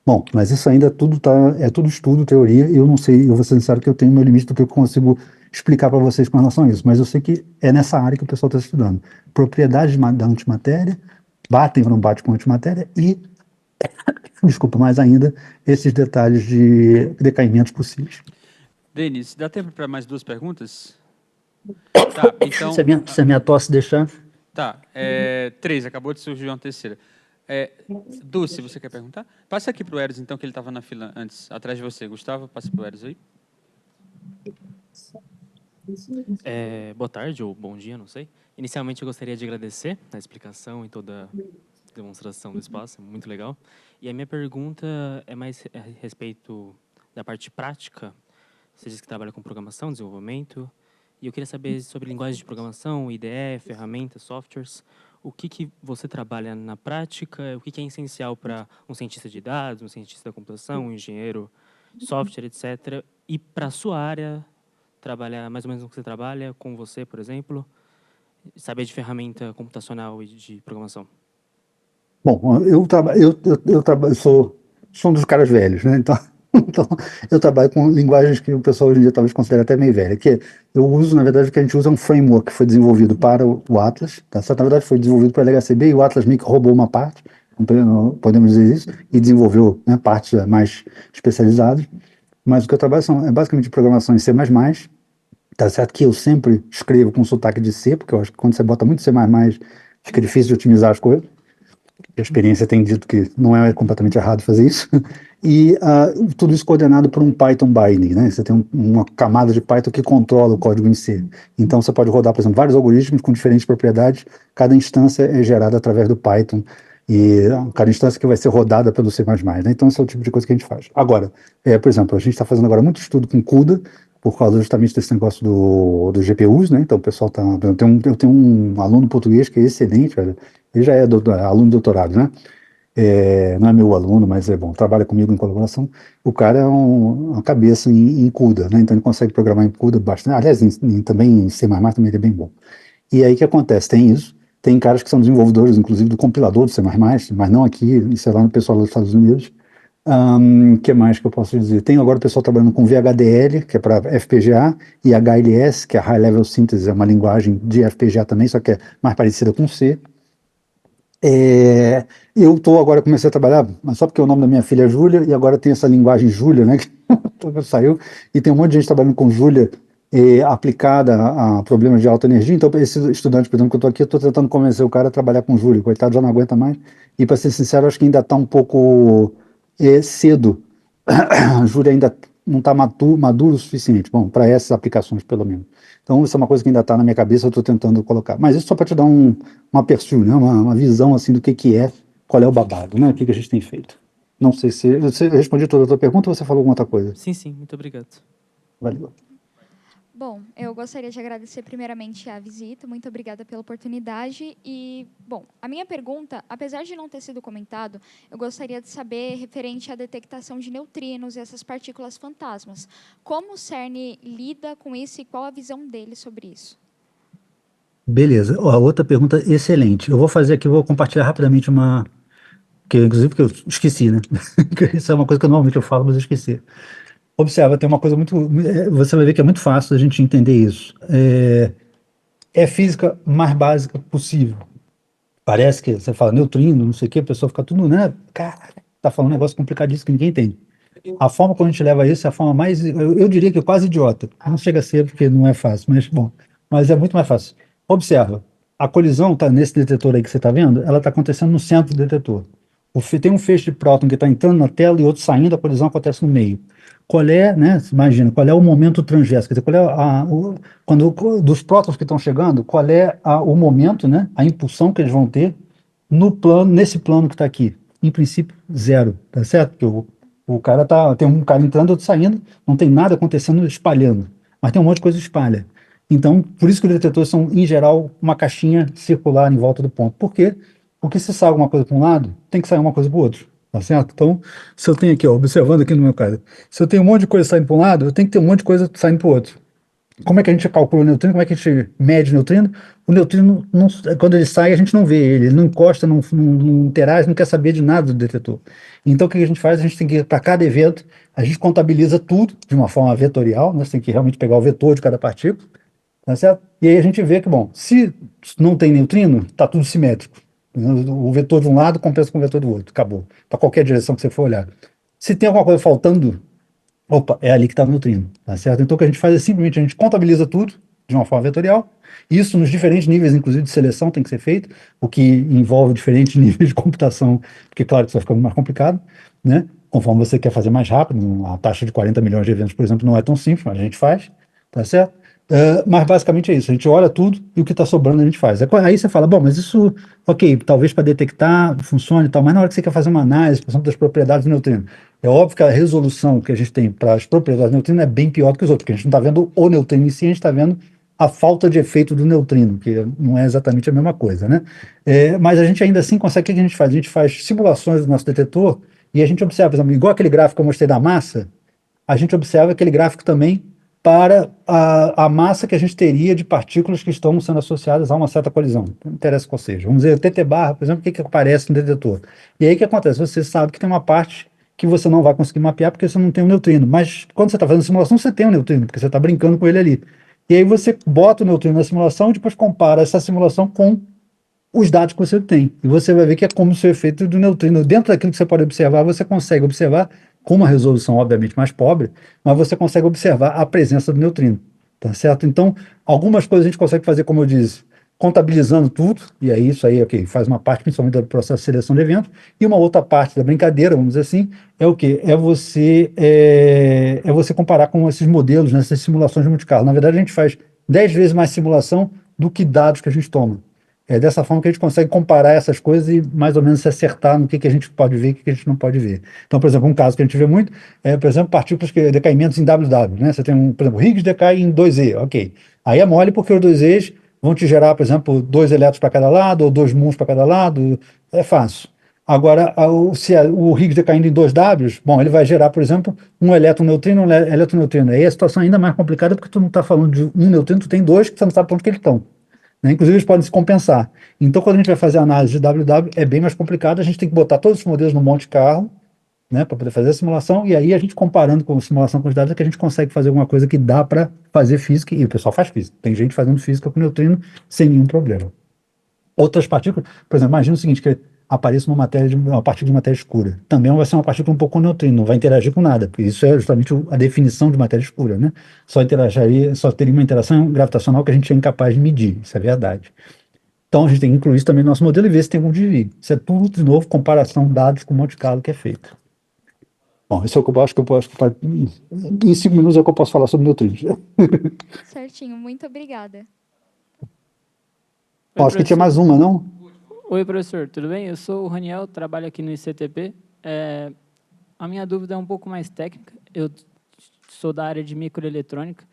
Speaker 2: Bom, mas isso ainda é tudo estudo, teoria, e eu não sei, eu vou ser sincero que eu tenho meu limite do que eu consigo explicar para vocês com relação a isso, mas eu sei que é nessa área que o pessoal está estudando. Propriedades da antimatéria, batem ou não batem com a antimatéria, e, desculpa, mais ainda, esses detalhes de decaimentos possíveis.
Speaker 1: Denis, dá tempo para mais 2 perguntas? Tá, então...
Speaker 2: Se a minha tosse deixar...
Speaker 1: Tá, 3, acabou de surgir uma terceira. Dulce, você quer perguntar? Passa aqui para o Eros, então, que ele estava na fila antes, atrás de você. Gustavo, passa para o Eros aí.
Speaker 8: Boa tarde ou bom dia, não sei. Inicialmente, eu gostaria de agradecer a explicação e toda a demonstração do espaço, muito legal. E a minha pergunta é mais a respeito da parte prática. Você disse que trabalha com programação, desenvolvimento, e eu queria saber sobre linguagens de programação, IDE, ferramentas, softwares. O que você trabalha na prática, o que é essencial para um cientista de dados, um cientista da computação, um engenheiro, software, etc. E para a sua área, trabalhar mais ou menos no que você trabalha, com você, por exemplo, saber de ferramenta computacional e de programação.
Speaker 2: Bom, eu sou um dos caras velhos, né? Então, eu trabalho com linguagens que o pessoal hoje em dia talvez considere até meio velha, que eu uso, na verdade, o que a gente usa é um framework que foi desenvolvido para o Atlas, tá certo? Na verdade, foi desenvolvido para o LHCb e o Atlas meio que roubou uma parte, podemos dizer isso, e desenvolveu, né, partes mais especializadas. Mas o que eu trabalho é basicamente programação em C++, tá certo? Que eu sempre escrevo com sotaque de C, porque eu acho que quando você bota muito C++, fica difícil de otimizar as coisas. A experiência tem dito que não é completamente errado fazer isso. E tudo isso coordenado por um Python binding, né? Você tem uma camada de Python que controla o código em C. Então você pode rodar, por exemplo, vários algoritmos com diferentes propriedades. Cada instância é gerada através do Python e cada instância que vai ser rodada pelo C++, né? Então esse é o tipo de coisa que a gente faz. Agora, por exemplo, a gente está fazendo agora muito estudo com CUDA, por causa justamente desse negócio dos GPUs, né? Então o pessoal tá... Eu tenho um aluno português que é excelente, velho. Ele já é aluno de doutorado, né? Não é meu aluno, mas é bom, trabalha comigo em colaboração. O cara é uma cabeça em CUDA, né? Então ele consegue programar em CUDA bastante. Aliás, também em C++ também ele é bem bom. E aí o que acontece? Tem isso. Tem caras que são desenvolvedores, inclusive, do compilador do C++, mas não aqui, sei lá, no pessoal dos Estados Unidos. Que mais que eu posso dizer? Tem agora o pessoal trabalhando com VHDL, que é para FPGA, e HLS, que é High Level Synthesis, é uma linguagem de FPGA também, só que é mais parecida com C. Eu agora comecei a trabalhar, mas só porque o nome da minha filha é Júlia, e agora tem essa linguagem Júlia, né, que saiu, e tem um monte de gente trabalhando com Júlia aplicada a problemas de alta energia. Então, esses estudantes, por exemplo, que eu estou aqui, eu estou tentando convencer o cara a trabalhar com Júlia, coitado, já não aguenta mais, e para ser sincero, acho que ainda está um pouco cedo. A Júlia ainda não está maduro o suficiente, bom, para essas aplicações, pelo menos. Então, isso é uma coisa que ainda está na minha cabeça, eu estou tentando colocar. Mas isso só para te dar uma apertura, né? Uma visão assim do que é, qual é o babado, né? O que a gente tem feito. Não sei se eu respondi toda a tua pergunta ou você falou alguma outra coisa?
Speaker 8: Sim, muito obrigado.
Speaker 2: Valeu.
Speaker 9: Bom, eu gostaria de agradecer primeiramente a visita, muito obrigada pela oportunidade. E, bom, a minha pergunta, apesar de não ter sido comentado, eu gostaria de saber referente à detectação de neutrinos e essas partículas fantasmas. Como o CERN lida com isso e qual a visão dele sobre isso?
Speaker 2: Beleza. A outra pergunta excelente. Eu vou fazer aqui, vou compartilhar rapidamente inclusive que eu esqueci, né? Isso é uma coisa que normalmente eu falo, mas eu esqueci. Observa, tem uma coisa você vai ver que é muito fácil a gente entender isso. é a física mais básica possível. Parece que você fala neutrino, não sei o que, a pessoa fica tudo, né? Cara, tá falando um negócio complicadíssimo que ninguém entende. A forma como a gente leva isso é a forma mais, eu diria que é quase idiota. Não chega a ser porque não é fácil, mas bom, mas é muito mais fácil. Observa, a colisão está nesse detetor aí que você está vendo, ela está acontecendo no centro do detetor. Tem um feixe de próton que está entrando na tela e outro saindo, a colisão acontece no meio. Qual é, né? Imagina, qual é o momento transverso? Quer dizer, qual é dos prótons que estão chegando, qual é o momento, né? A impulsão que eles vão ter no plano, nesse plano que está aqui. Em princípio, zero, tá certo? Porque o cara tem um cara entrando, outro saindo, não tem nada acontecendo espalhando, mas tem um monte de coisa que espalha. Então, por isso que os detetores são, em geral, uma caixinha circular em volta do ponto. Por quê? Porque se sai alguma coisa para um lado, tem que sair uma coisa para o outro, tá certo? Então, se eu tenho aqui, ó, observando aqui no meu caso, se eu tenho um monte de coisa saindo para um lado, eu tenho que ter um monte de coisa saindo para o outro. Como é que a gente calcula o neutrino? Como é que a gente mede o neutrino? O neutrino, quando ele sai, a gente não vê ele, ele não encosta, não interage, não quer saber de nada do detetor. Então, o que a gente faz? A gente tem que ir para cada evento, a gente contabiliza tudo de uma forma vetorial, né? Você tem que realmente pegar o vetor de cada partícula, tá certo? E aí a gente vê que, bom, se não tem neutrino, está tudo simétrico. O vetor de um lado compensa com o vetor do outro, acabou. Para qualquer direção que você for olhar. Se tem alguma coisa faltando, opa, é ali que está o neutrino, tá certo? Então o que a gente faz é simplesmente a gente contabiliza tudo de uma forma vetorial. Isso nos diferentes níveis, inclusive de seleção, tem que ser feito, o que envolve diferentes níveis de computação, porque claro que isso vai ficando mais complicado, né? Conforme você quer fazer mais rápido, a taxa de 40 milhões de eventos, por exemplo, não é tão simples, mas a gente faz, tá certo? Mas basicamente é isso, a gente olha tudo e o que está sobrando a gente faz. Aí você fala, bom, mas isso, ok, talvez para detectar funcione e tal, mas na hora que você quer fazer uma análise, por exemplo, das propriedades do neutrino, é óbvio que a resolução que a gente tem para as propriedades do neutrino é bem pior do que os outros, porque a gente não está vendo o neutrino em si, a gente está vendo a falta de efeito do neutrino, que não é exatamente a mesma coisa, né? Mas a gente ainda assim consegue, o que a gente faz? A gente faz simulações do nosso detetor e a gente observa, por exemplo, igual aquele gráfico que eu mostrei da massa, a gente observa aquele gráfico também para a massa que a gente teria de partículas que estão sendo associadas a uma certa colisão. Não interessa qual seja. Vamos dizer, o TT barra, por exemplo, o que aparece no detetor. E aí o que acontece? Você sabe que tem uma parte que você não vai conseguir mapear porque você não tem um neutrino. Mas quando você está fazendo simulação, você tem um neutrino, porque você está brincando com ele ali. E aí você bota o neutrino na simulação e depois compara essa simulação com os dados que você tem. E você vai ver que é como se o efeito do neutrino, dentro daquilo que você pode observar, você consegue observar, com uma resolução obviamente mais pobre, mas você consegue observar a presença do neutrino, tá certo? Então, algumas coisas a gente consegue fazer, como eu disse, contabilizando tudo, e aí isso aí, ok, faz uma parte principalmente do processo de seleção de eventos, e uma outra parte da brincadeira, vamos dizer assim, é o quê? É você comparar com esses modelos, né, essas simulações de Monte Carlo. Na verdade, a gente faz 10 vezes mais simulação do que dados que a gente toma. É dessa forma que a gente consegue comparar essas coisas e mais ou menos se acertar no que a gente pode ver e o que a gente não pode ver. Então, por exemplo, um caso que a gente vê muito é, por exemplo, partículas decaimentos em WW, né? Você tem, por exemplo, Higgs decai em 2e, ok. Aí é mole porque os 2e's vão te gerar, por exemplo, 2 elétrons para cada lado ou 2 muons para cada lado, é fácil. Agora, se o Higgs decaindo em 2Ws, bom, ele vai gerar, por exemplo, um elétron-neutrino, um elétron-neutrino. Aí a situação é ainda mais complicada porque tu não está falando de um neutrino, tu tem dois que você não sabe para onde que eles estão, né? Inclusive, eles podem se compensar. Então, quando a gente vai fazer a análise de WW, é bem mais complicado. A gente tem que botar todos os modelos no Monte Carlo, né, para poder fazer a simulação. E aí, a gente comparando com a simulação com os dados, é que a gente consegue fazer alguma coisa que dá para fazer física. E o pessoal faz física. Tem gente fazendo física com neutrino sem nenhum problema. Outras partículas, por exemplo, imagina o seguinte, que apareça uma partícula de matéria escura. Também vai ser uma partícula um pouco com neutrino, não vai interagir com nada, porque isso é justamente a definição de matéria escura, né? Só teria uma interação gravitacional que a gente é incapaz de medir, isso é verdade. Então a gente tem que incluir isso também no nosso modelo e ver se tem algum desvio. Isso é tudo, de novo, comparação de dados com Monte Carlo que é feito. Bom, isso é o que eu acho que eu posso. Em 5 minutos é o que eu posso falar sobre neutrinos.
Speaker 9: Certinho, muito obrigada.
Speaker 2: Bom, acho que tinha mais uma, não?
Speaker 10: Oi, professor, tudo bem? Eu sou o Raniel, trabalho aqui no ICTP. A minha dúvida é um pouco mais técnica. Eu sou da área de microeletrônica.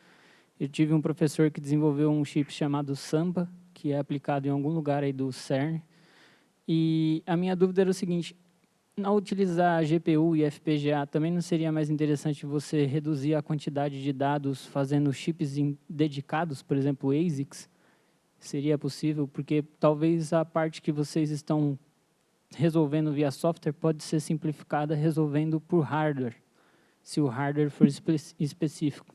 Speaker 10: Eu tive um professor que desenvolveu um chip chamado Sampa, que é aplicado em algum lugar aí do CERN. E a minha dúvida era o seguinte: ao utilizar GPU e FPGA, também não seria mais interessante você reduzir a quantidade de dados fazendo chips dedicados, por exemplo, ASICs? Seria possível? Porque talvez a parte que vocês estão resolvendo via software pode ser simplificada resolvendo por hardware, se o hardware for específico.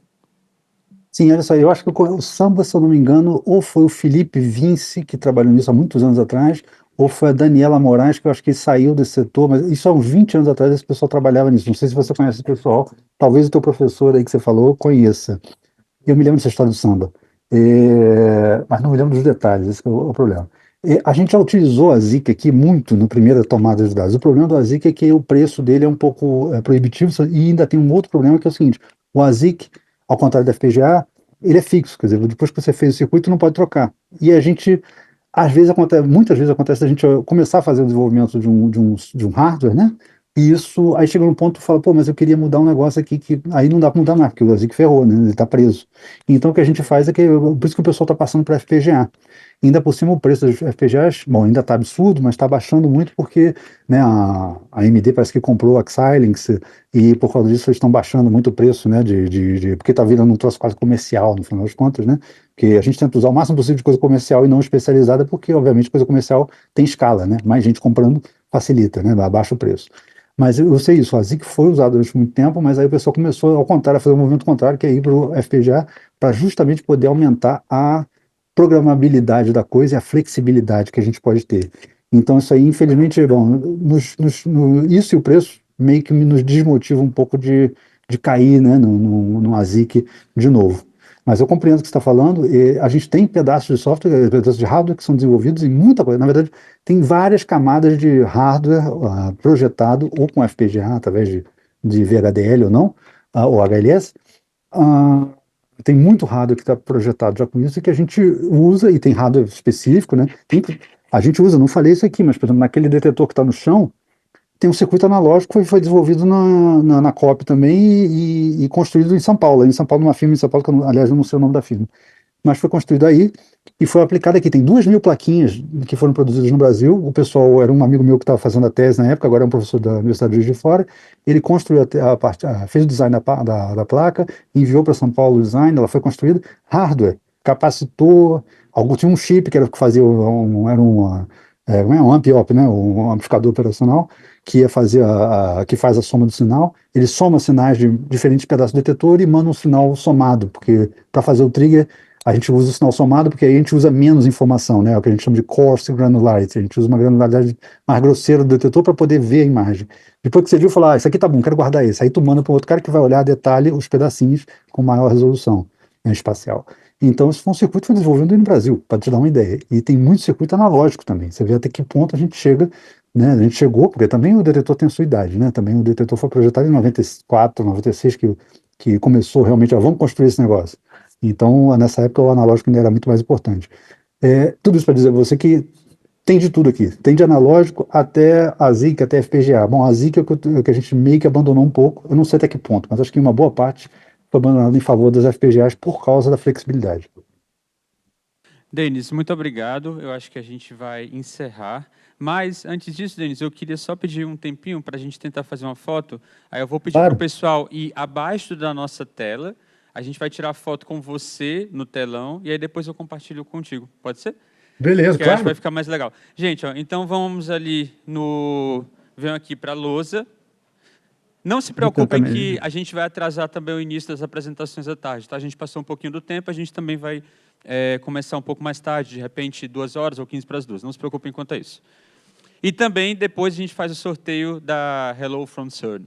Speaker 2: Sim, olha só, eu acho que o samba, se eu não me engano, ou foi o Felipe Vince, que trabalhou nisso há muitos anos atrás, ou foi a Daniela Moraes, que eu acho que saiu desse setor, mas isso há uns 20 anos atrás esse pessoal trabalhava nisso. Não sei se você conhece esse pessoal, talvez o teu professor aí que você falou conheça. Eu me lembro dessa história do samba, mas não me lembro dos detalhes, esse que é o problema. A gente já utilizou a ZIC aqui muito na primeira tomada de dados. O problema do ASIC é que o preço dele é um pouco proibitivo e ainda tem um outro problema que é o seguinte, o ASIC, ao contrário da FPGA, ele é fixo, quer dizer, depois que você fez o circuito, não pode trocar. E a gente, às vezes acontece, muitas vezes acontece a gente começar a fazer o desenvolvimento de um hardware, né? E isso, aí chega num ponto e fala, pô, mas eu queria mudar um negócio aqui que aí não dá para mudar mais, porque o ASIC ferrou, né? Ele está preso. Então o que a gente faz é que, por isso que o pessoal está passando para FPGA. Ainda por cima o preço das FPGAs, bom, ainda está absurdo, mas está baixando muito porque, né, a AMD parece que comprou a Xilinx e por causa disso eles estão baixando muito o preço, né, porque está virando um troço quase comercial, no final das contas, né? Porque a gente tenta usar o máximo possível de coisa comercial e não especializada, porque obviamente coisa comercial tem escala, né? Mais gente comprando facilita, né? Abaixa o preço. Mas eu sei isso, a ZIC foi usado durante muito tempo, mas aí o pessoal começou ao contrário, a fazer um movimento contrário, que é ir para o FPGA, para justamente poder aumentar a programabilidade da coisa e a flexibilidade que a gente pode ter. Então, isso aí, infelizmente, bom, isso e o preço meio que nos desmotiva um pouco de cair, né, no ASIC de novo. Mas eu compreendo o que você está falando. E a gente tem pedaços de software, pedaços de hardware que são desenvolvidos em muita coisa. Na verdade, tem várias camadas de hardware projetado ou com FPGA, através de VHDL ou não, ou HLS. ah, Tem muito hardware que está projetado já com isso e que a gente usa, e tem hardware específico, né? A gente usa, não falei isso aqui, mas, por exemplo, naquele detetor que está no chão, tem um circuito analógico que foi desenvolvido na COP também e construído em São Paulo. Em São Paulo, numa firma em São Paulo, que aliás, eu não sei o nome da firma, mas foi construído aí e foi aplicado aqui. Tem 2.000 plaquinhas que foram produzidas no Brasil. O pessoal era um amigo meu que estava fazendo a tese na época, agora é um professor da Universidade de Juiz de Fora. Ele construiu fez o design da placa, enviou para São Paulo o design, ela foi construída. Hardware, capacitor, tinha um chip que era que fazia era um amp-op, né, um amplificador operacional que ia fazer que faz a soma do sinal. Ele soma sinais de diferentes pedaços do detetor e manda um sinal somado, porque para fazer o trigger a gente usa o sinal somado porque aí a gente usa menos informação, né? É o que a gente chama de coarse granularity. A gente usa uma granularidade mais grosseira do detetor para poder ver a imagem. Depois que você viu, falar, isso aqui tá bom, quero guardar esse. Aí tu manda para um outro cara que vai olhar a detalhe os pedacinhos com maior resolução, né, espacial. Então, esse foi um circuito que foi desenvolvido no Brasil, para te dar uma ideia. E tem muito circuito analógico também. Você vê até que ponto a gente chega, né? A gente chegou, porque também o detetor tem a sua idade, né? Também o detetor foi projetado em 94, 96, que começou realmente a vamos construir esse negócio. Então, nessa época, o analógico ainda era muito mais importante. Tudo isso para dizer a você que tem de tudo aqui. Tem de analógico até a ZIC, até FPGA. Bom, a ZIC é o que a gente meio que abandonou um pouco. Eu não sei até que ponto, mas acho que uma boa parte foi abandonada em favor das FPGAs por causa da flexibilidade.
Speaker 1: Denis, muito obrigado. Eu acho que a gente vai encerrar. Mas, antes disso, Denis, eu queria só pedir um tempinho para a gente tentar fazer uma foto. Aí eu vou pedir para
Speaker 2: Claro.
Speaker 1: o pessoal ir abaixo da nossa tela. A gente vai tirar foto com você no telão e aí depois eu compartilho contigo. Pode ser?
Speaker 2: Beleza,
Speaker 1: Que eu acho que vai
Speaker 2: claro.
Speaker 1: ficar mais legal. Gente, ó, então vamos ali no... Venham aqui para a lousa. Não se preocupem que a gente vai atrasar também o início das apresentações à tarde. Tá? A gente passou um pouquinho do tempo, a gente também vai começar um pouco mais tarde, de repente 2 horas ou 15 para as 2. Não se preocupem quanto a isso. E também depois a gente faz o sorteio da Hello from CERN.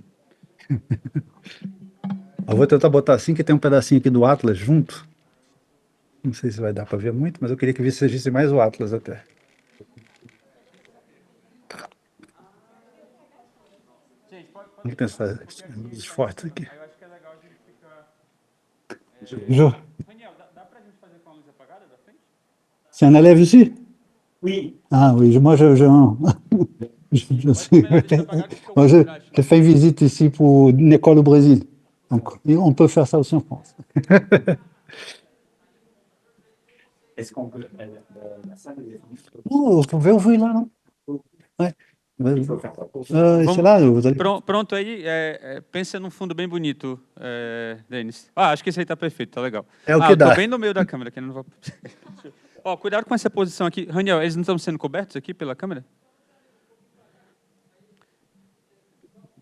Speaker 2: Eu vou tentar botar assim, que tem um pedacinho aqui do Atlas junto. Não sei se vai dar para ver muito, mas eu queria que vocês vissem mais o Atlas até. Vamos pensar nos fortes aqui.
Speaker 1: Eu acho que é legal a gente ficar...
Speaker 2: Jo,
Speaker 1: Daniel, dá para a gente fazer com a luz apagada da frente?
Speaker 2: c'est un élève ici? Oui. Ah oui, moi moi, j'ai fait une visite ici pour une école au Brésil. Donc, et on peut faire ça aussi en France.
Speaker 11: Est-ce qu'on peut. La salle est.
Speaker 2: Non, vous pouvez ouvrir là, non? Ouais.
Speaker 11: Il faut faire ça pour.
Speaker 2: C'est là, vous allez...
Speaker 1: Pronto aí, pensa num fundo bem bonito, Denis. Acho que esse aí tá perfeito, tá legal.
Speaker 2: É o que
Speaker 1: eu
Speaker 2: dá.
Speaker 1: tô bem no meio da câmera, que eu não vou... Ó, cuidado com essa posição aqui. Raniel, eles não estão sendo cobertos aqui pela câmera?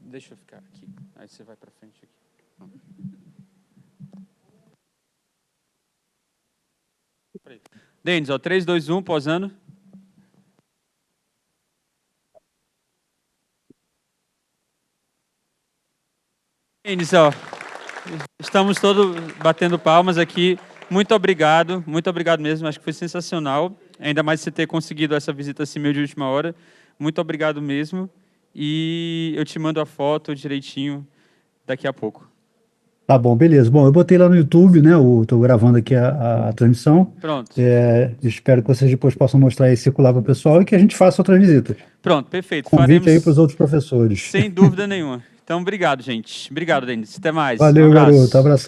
Speaker 1: Deixa eu ficar aqui. Aí você vai para frente aqui. Denis, ó, 3, 2, 1, posando. Denis, ó, estamos todos batendo palmas aqui. Muito obrigado mesmo, acho que foi sensacional. Ainda mais você ter conseguido essa visita assim meio de última hora. Muito obrigado mesmo. E eu te mando a foto direitinho daqui a pouco.
Speaker 2: Tá bom, beleza. Bom, eu botei lá no YouTube, né? Estou gravando aqui a transmissão.
Speaker 1: Pronto.
Speaker 2: Espero que vocês depois possam mostrar e circular para o pessoal e que a gente faça outras visitas.
Speaker 1: Pronto, perfeito.
Speaker 2: Convite aí para os outros professores.
Speaker 1: Sem dúvida nenhuma. Então, obrigado, gente. Obrigado, Denis. Até mais.
Speaker 2: Valeu,
Speaker 1: Um abraço.
Speaker 2: garoto. Abração.